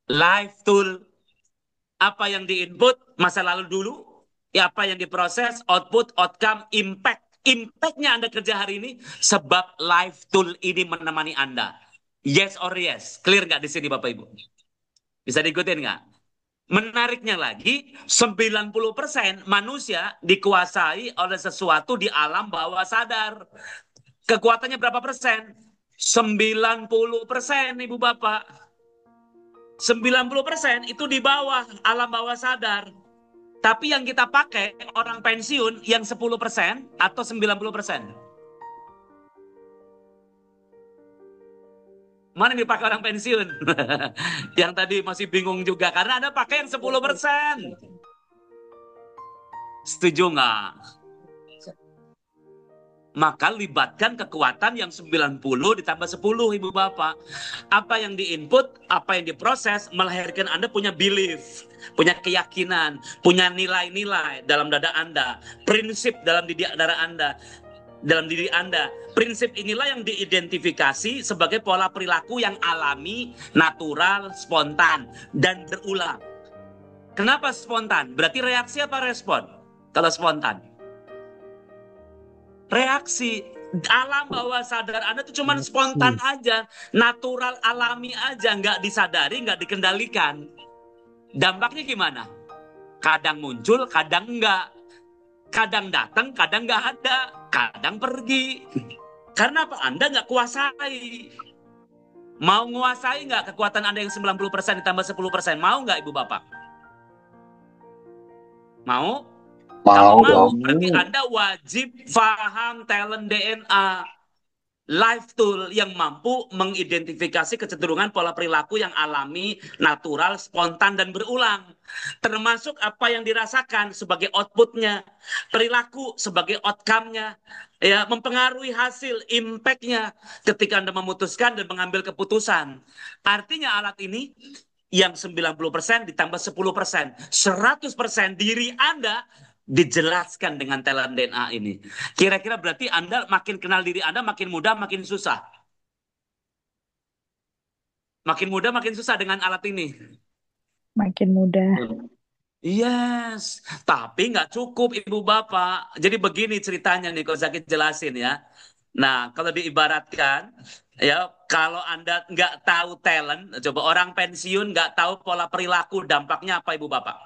Life tool. Apa yang diinput, masa lalu dulu. Ya, apa yang diproses, output, outcome, impact. Impactnya Anda kerja hari ini, sebab life tool ini menemani Anda. Yes or yes? Clear nggak di sini Bapak Ibu? Bisa diikutin nggak? Menariknya lagi, 90% manusia dikuasai oleh sesuatu di alam bawah sadar. Kekuatannya berapa persen? 90%, Ibu Bapak. 90% itu di bawah, alam bawah sadar. Tapi yang kita pakai, orang pensiun, yang 10% atau 90%? Mana yang dipakai orang pensiun? Yang tadi masih bingung juga. Karena Anda pakai yang 10%. Setuju nggak? Maka libatkan kekuatan yang 90 ditambah 10, Ibu Bapak. Apa yang diinput, apa yang diproses, melahirkan Anda punya belief, punya keyakinan, punya nilai-nilai dalam dada Anda, prinsip dalam dada Anda. Dalam diri Anda. Prinsip inilah yang diidentifikasi sebagai pola perilaku yang alami, natural, spontan, dan berulang. Kenapa spontan? Berarti reaksi apa respon? Kalau spontan. Reaksi. Alam bawah sadar Anda itu cuma spontan aja. Natural, alami aja. Nggak disadari, nggak dikendalikan. Dampaknya gimana? Kadang muncul, kadang enggak. Kadang datang, kadang nggak ada. Kadang pergi. Karena apa? Anda nggak kuasai. Mau nguasai nggak kekuatan Anda yang 90% ditambah 10%? Mau nggak Ibu Bapak? Mau? Kalau mau, berarti Anda wajib paham talent DNA. Life tool yang mampu mengidentifikasi kecenderungan pola perilaku yang alami, natural, spontan, dan berulang. Termasuk apa yang dirasakan sebagai outputnya, perilaku sebagai outcome-nya, ya, mempengaruhi hasil, impact-nya ketika Anda memutuskan dan mengambil keputusan. Artinya alat ini yang 90% ditambah 10%, 100% diri Anda dijelaskan dengan talent DNA ini. Kira-kira berarti Anda makin kenal diri Anda, makin mudah, makin susah. Makin mudah, makin susah dengan alat ini. Makin mudah. Yes, tapi nggak cukup Ibu Bapak. Jadi begini ceritanya nih, kalau Zaki jelasin ya. Nah, kalau diibaratkan, ya kalau Anda nggak tahu talent, coba orang pensiun nggak tahu pola perilaku, dampaknya apa Ibu Bapak?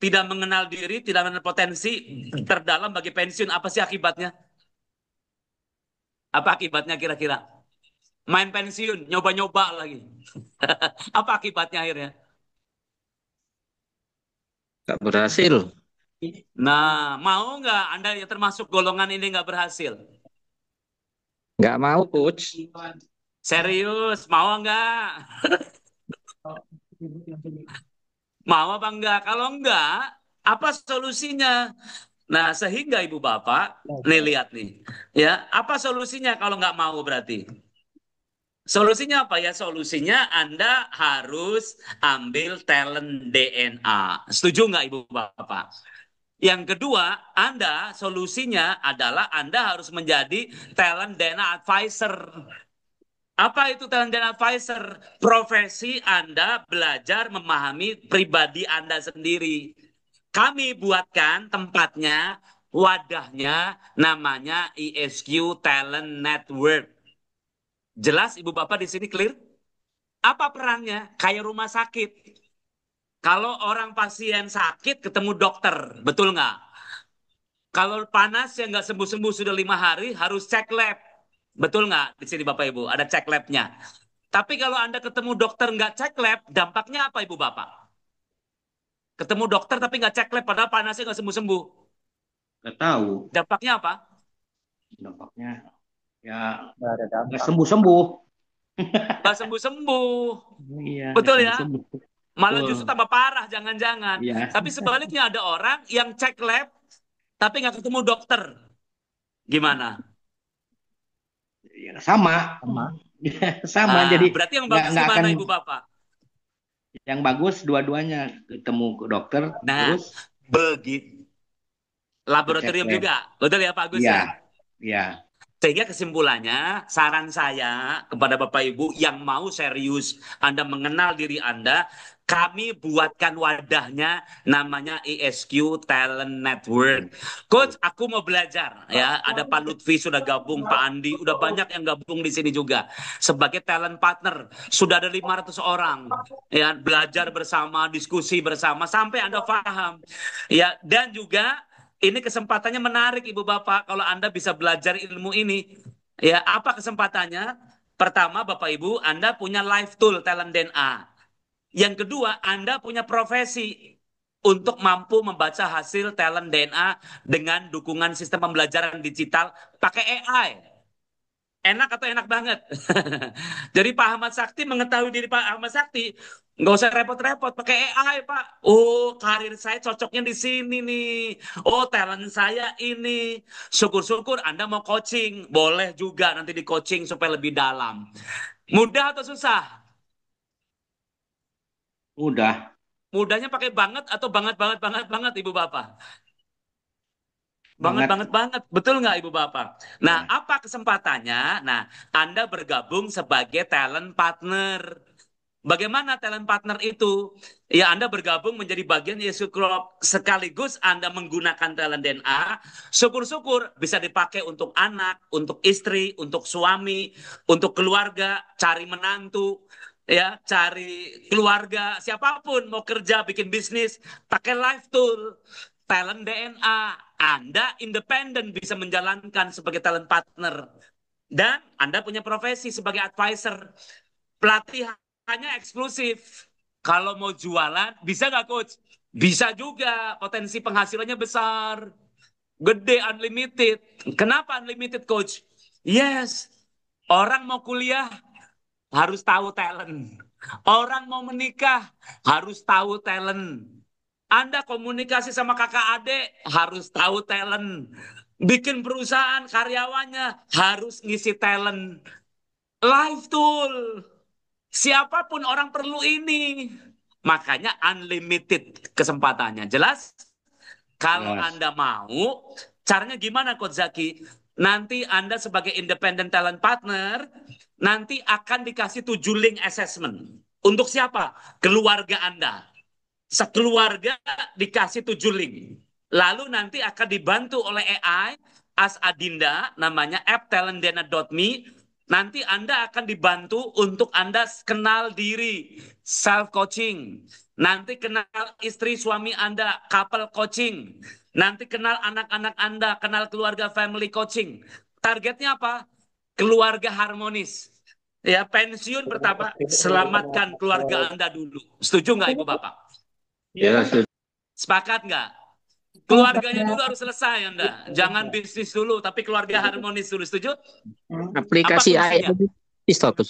Tidak mengenal diri, tidak mengenal potensi terdalam bagi pensiun, apa sih akibatnya? Apa akibatnya kira-kira? Main pensiun, nyoba-nyoba lagi. Apa akibatnya akhirnya? Gak berhasil. Nah, mau nggak Anda yang termasuk golongan ini nggak berhasil? Nggak mau, Coach. Serius, mau nggak? Mau apa enggak? Kalau enggak, apa solusinya? Nah, sehingga Ibu Bapak, nih lihat nih. Ya, apa solusinya kalau nggak mau berarti? Solusinya apa ya? Solusinya Anda harus ambil talent DNA. Setuju nggak Ibu Bapak? Yang kedua, Anda solusinya adalah Anda harus menjadi talent DNA advisor. Apa itu talent DNA advisor? Profesi Anda belajar memahami pribadi Anda sendiri. Kami buatkan tempatnya, wadahnya, namanya ISQ Talent Network. Jelas Ibu Bapak di sini clear? Apa perannya? Kayak rumah sakit. Kalau orang pasien sakit ketemu dokter, betul nggak? Kalau panas yang nggak sembuh-sembuh sudah 5 hari harus cek lab. Betul nggak di sini Bapak Ibu? Ada cek labnya. Tapi kalau Anda ketemu dokter nggak cek lab, dampaknya apa Ibu Bapak? Ketemu dokter tapi nggak cek lab padahal panasnya nggak sembuh-sembuh. Nggak tahu. Dampaknya apa? Dampaknya ya nggak sembuh-sembuh. Nggak sembuh-sembuh. Iya, Betul nggak ya? sembuh-sembuh. Malah Betul. justru tambah parah, jangan-jangan. Iya. Tapi sebaliknya ada orang yang cek lab tapi nggak ketemu dokter. Gimana? Ya, sama. Sama. Ah, Jadi berarti yang nggak bagus nggak gimana akan Ibu Bapak? yang bagus dua-duanya ketemu ke dokter Nah, terus begitu. Laboratorium cek lab. juga. Betul ya Pak Agus Iya, ya? iya. Sehingga kesimpulannya, saran saya kepada Bapak Ibu yang mau serius Anda mengenal diri Anda, kami buatkan wadahnya namanya ISQ Talent Network. Coach, aku mau belajar ya. Ada Pak Lutfi sudah gabung, Pak Andi, udah banyak yang gabung di sini juga sebagai talent partner. Sudah ada 500 orang ya, belajar bersama, diskusi bersama sampai Anda paham. Ya, dan juga ini kesempatannya menarik Ibu Bapak kalau Anda bisa belajar ilmu ini. Ya, apa kesempatannya? Pertama, Bapak Ibu, Anda punya life tool talent DNA. Yang kedua, Anda punya profesi untuk mampu membaca hasil talent DNA dengan dukungan sistem pembelajaran digital pakai AI. Enak atau enak banget? Jadi Pak Ahmad Sakti mengetahui diri Pak Ahmad Sakti, nggak usah repot-repot pakai AI Pak. Oh, karir saya cocoknya di sini nih. Oh, talent saya ini. Syukur-syukur Anda mau coaching, boleh juga nanti di coaching supaya lebih dalam. Mudah atau susah? Mudah. Mudahnya pakai banget atau banget Ibu Bapak? Banget, Banget. banget, banget. Betul nggak Ibu Bapak? Nah, apa kesempatannya? Nah, Anda bergabung sebagai talent partner. Bagaimana talent partner itu? Ya, Anda bergabung menjadi bagian Yesus Club sekaligus Anda menggunakan talent DNA. Syukur-syukur bisa dipakai untuk anak, untuk istri, untuk suami, untuk keluarga, cari menantu, ya, cari keluarga, siapapun mau kerja, bikin bisnis, pakai life tool, talent DNA. Anda independen bisa menjalankan sebagai talent partner. Dan Anda punya profesi sebagai advisor. Pelatihannya eksklusif. Kalau mau jualan, bisa nggak Coach? Bisa juga. Potensi penghasilannya besar. Gede, unlimited. Kenapa unlimited Coach? Yes. Orang mau kuliah, harus tahu talent. Orang mau menikah, harus tahu talent. Anda komunikasi sama kakak adik, harus tahu talent. Bikin perusahaan, karyawannya harus ngisi talent. Life tool. Siapapun orang perlu ini. Makanya unlimited kesempatannya. Jelas? Kalau Jelas. Anda mau, caranya gimana Coach Zaki? Nanti Anda sebagai independent talent partner, nanti akan dikasih 7 link assessment. Untuk siapa? Keluarga Anda. sekeluarga dikasih 7 link. Lalu nanti akan dibantu oleh AI, As Adinda, namanya apptalentdana.me. Nanti Anda akan dibantu untuk Anda kenal diri, self coaching. Nanti kenal istri suami Anda, couple coaching. Nanti kenal anak-anak Anda, kenal keluarga, family coaching. Targetnya apa? Keluarga harmonis. Ya, pensiun pertama, selamatkan keluarga Anda dulu. Setuju nggak Ibu Bapak? Ya, Sepakat nggak? Keluarganya dulu harus selesai Anda. Jangan bisnis dulu, tapi keluarga harmonis dulu. Setuju? aplikasi Apa AI fungsinya? itu status.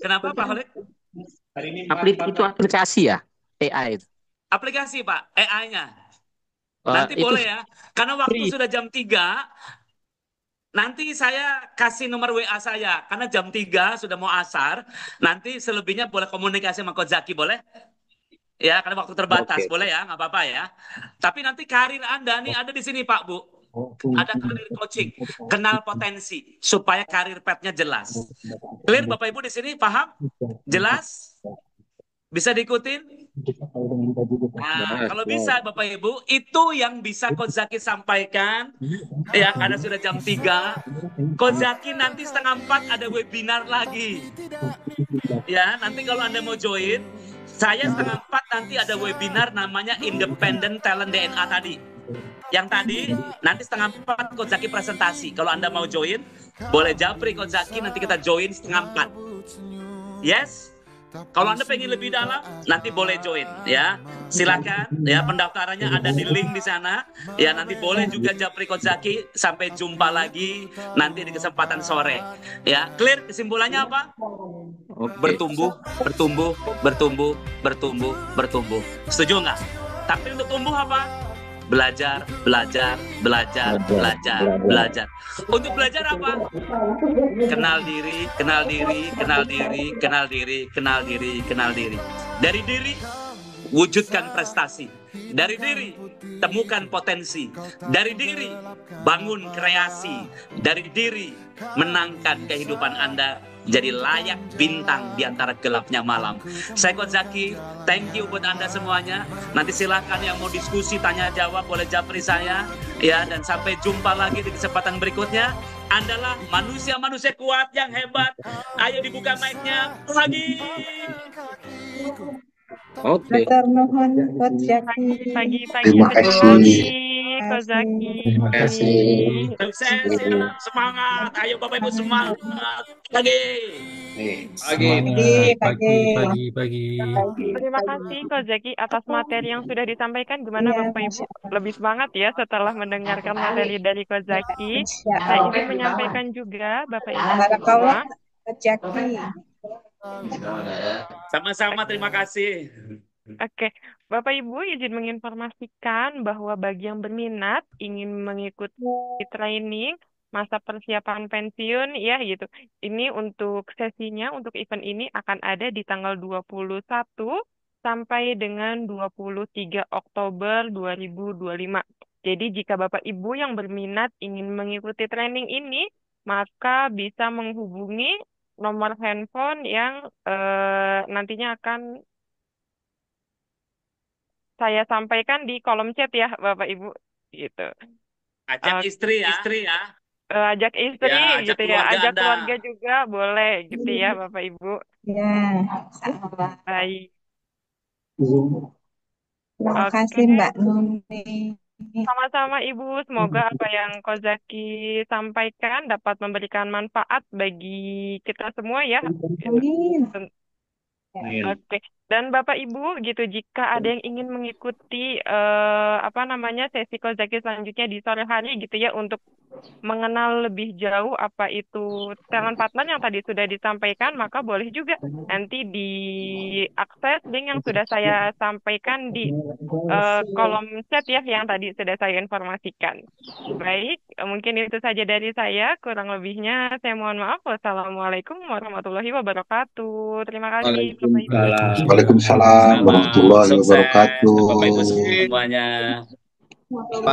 Kenapa Pak Khalid? Itu aplikasi ya, AI itu. Aplikasi Pak, AI-nya. Eh, Nanti itu boleh ya. Karena waktu free. sudah jam 3, nanti saya kasih nomor WA saya. Karena jam 3 sudah mau asar. Nanti selebihnya boleh komunikasi sama Coach Zaki, boleh? Ya, karena waktu terbatas. Oke. Boleh ya, nggak apa-apa ya. Tapi nanti karir Anda nih ada di sini Pak, Bu. Ada karir coaching. Kenal potensi. Supaya karir path-nya jelas. Clear Bapak Ibu di sini? Paham? Jelas? Bisa diikutin? Nah, kalau bisa Bapak Ibu, itu yang bisa Coach Zaki sampaikan. Ya, karena sudah jam 3. Coach Zaki nanti 3:30 ada webinar lagi. Ya, nanti kalau Anda mau join, saya 3:30 nanti ada webinar namanya Independent Talent DNA tadi. Yang tadi, nanti 3:30 Coach Zaki presentasi. Kalau Anda mau join, boleh japri Coach Zaki, nanti kita join 3:30. Yes? Kalau Anda pengen lebih dalam, nanti boleh join ya. Silakan ya, pendaftarannya ada di link di sana. Ya, nanti boleh juga japri Coach Zaki. Sampai jumpa lagi nanti di kesempatan sore. Ya, clear kesimpulannya apa? Oke. Bertumbuh, bertumbuh, bertumbuh, bertumbuh, bertumbuh. Setuju nggak? Tapi untuk tumbuh apa? Belajar, belajar, belajar, belajar, belajar. Untuk belajar apa? Kenal diri, kenal diri, kenal diri, kenal diri, kenal diri, kenal diri. Dari diri, wujudkan prestasi. Dari diri, temukan potensi. Dari diri, bangun kreasi. Dari diri, menangkan kehidupan Anda jadi layak bintang di antara gelapnya malam. Saya Coach Zaki, thank you buat Anda semuanya. Nanti silakan yang mau diskusi, tanya jawab, boleh japri saya. Ya, dan sampai jumpa lagi di kesempatan berikutnya. Andalah manusia-manusia kuat yang hebat. Ayo dibuka mic-nya lagi. Oke. Matur nuhun Coach Zaki. Pagi-pagi Terima kasih. Coach Zaki. Terima kasih. Sukses ya, semangat. Ayo Bapak Ibu semangat. Lagi. Pagi. Terima kasih Coach Zaki atas materi yang sudah disampaikan. Gimana Iya, Bapak Ibu? Lebih semangat ya setelah mendengarkan materi dari Coach Zaki. Insya Saya Allah. ingin menyampaikan juga Bapak Ibu Barakallah semua. Coach Zaki. Sama-sama, terima kasih. Oke, Bapak Ibu izin menginformasikan bahwa bagi yang berminat ingin mengikuti training masa persiapan pensiun ya gitu. Ini untuk sesinya untuk event ini akan ada di tanggal 21 sampai dengan 23 Oktober 2025. Jadi jika Bapak Ibu yang berminat ingin mengikuti training ini, maka bisa menghubungi nomor handphone yang nantinya akan saya sampaikan di kolom chat ya Bapak Ibu gitu. Ajak istri ya. Ajak istri Ya, ajak gitu ya, keluarga ajak Anda. keluarga juga boleh gitu ya Bapak Ibu. Ya, insya Allah. Baik. Terima Oke, kasih Mbak Nuni. sama-sama Ibu. Semoga apa yang Coach Zaki sampaikan dapat memberikan manfaat bagi kita semua ya. Amin. Oke. Dan Bapak Ibu gitu jika ada yang ingin mengikuti sesi Coach Zaki selanjutnya di sore hari gitu ya untuk mengenal lebih jauh apa itu talent partner yang tadi sudah disampaikan, maka boleh juga nanti diakses link yang sudah saya sampaikan di kolom chat ya yang tadi sudah saya informasikan. Baik, mungkin itu saja dari saya. Kurang lebihnya saya mohon maaf. Wassalamualaikum warahmatullahi wabarakatuh. Terima kasih Bapak Ibu. Waalaikumsalam warahmatullahi Sukses wabarakatuh. Bapak Ibu semuanya.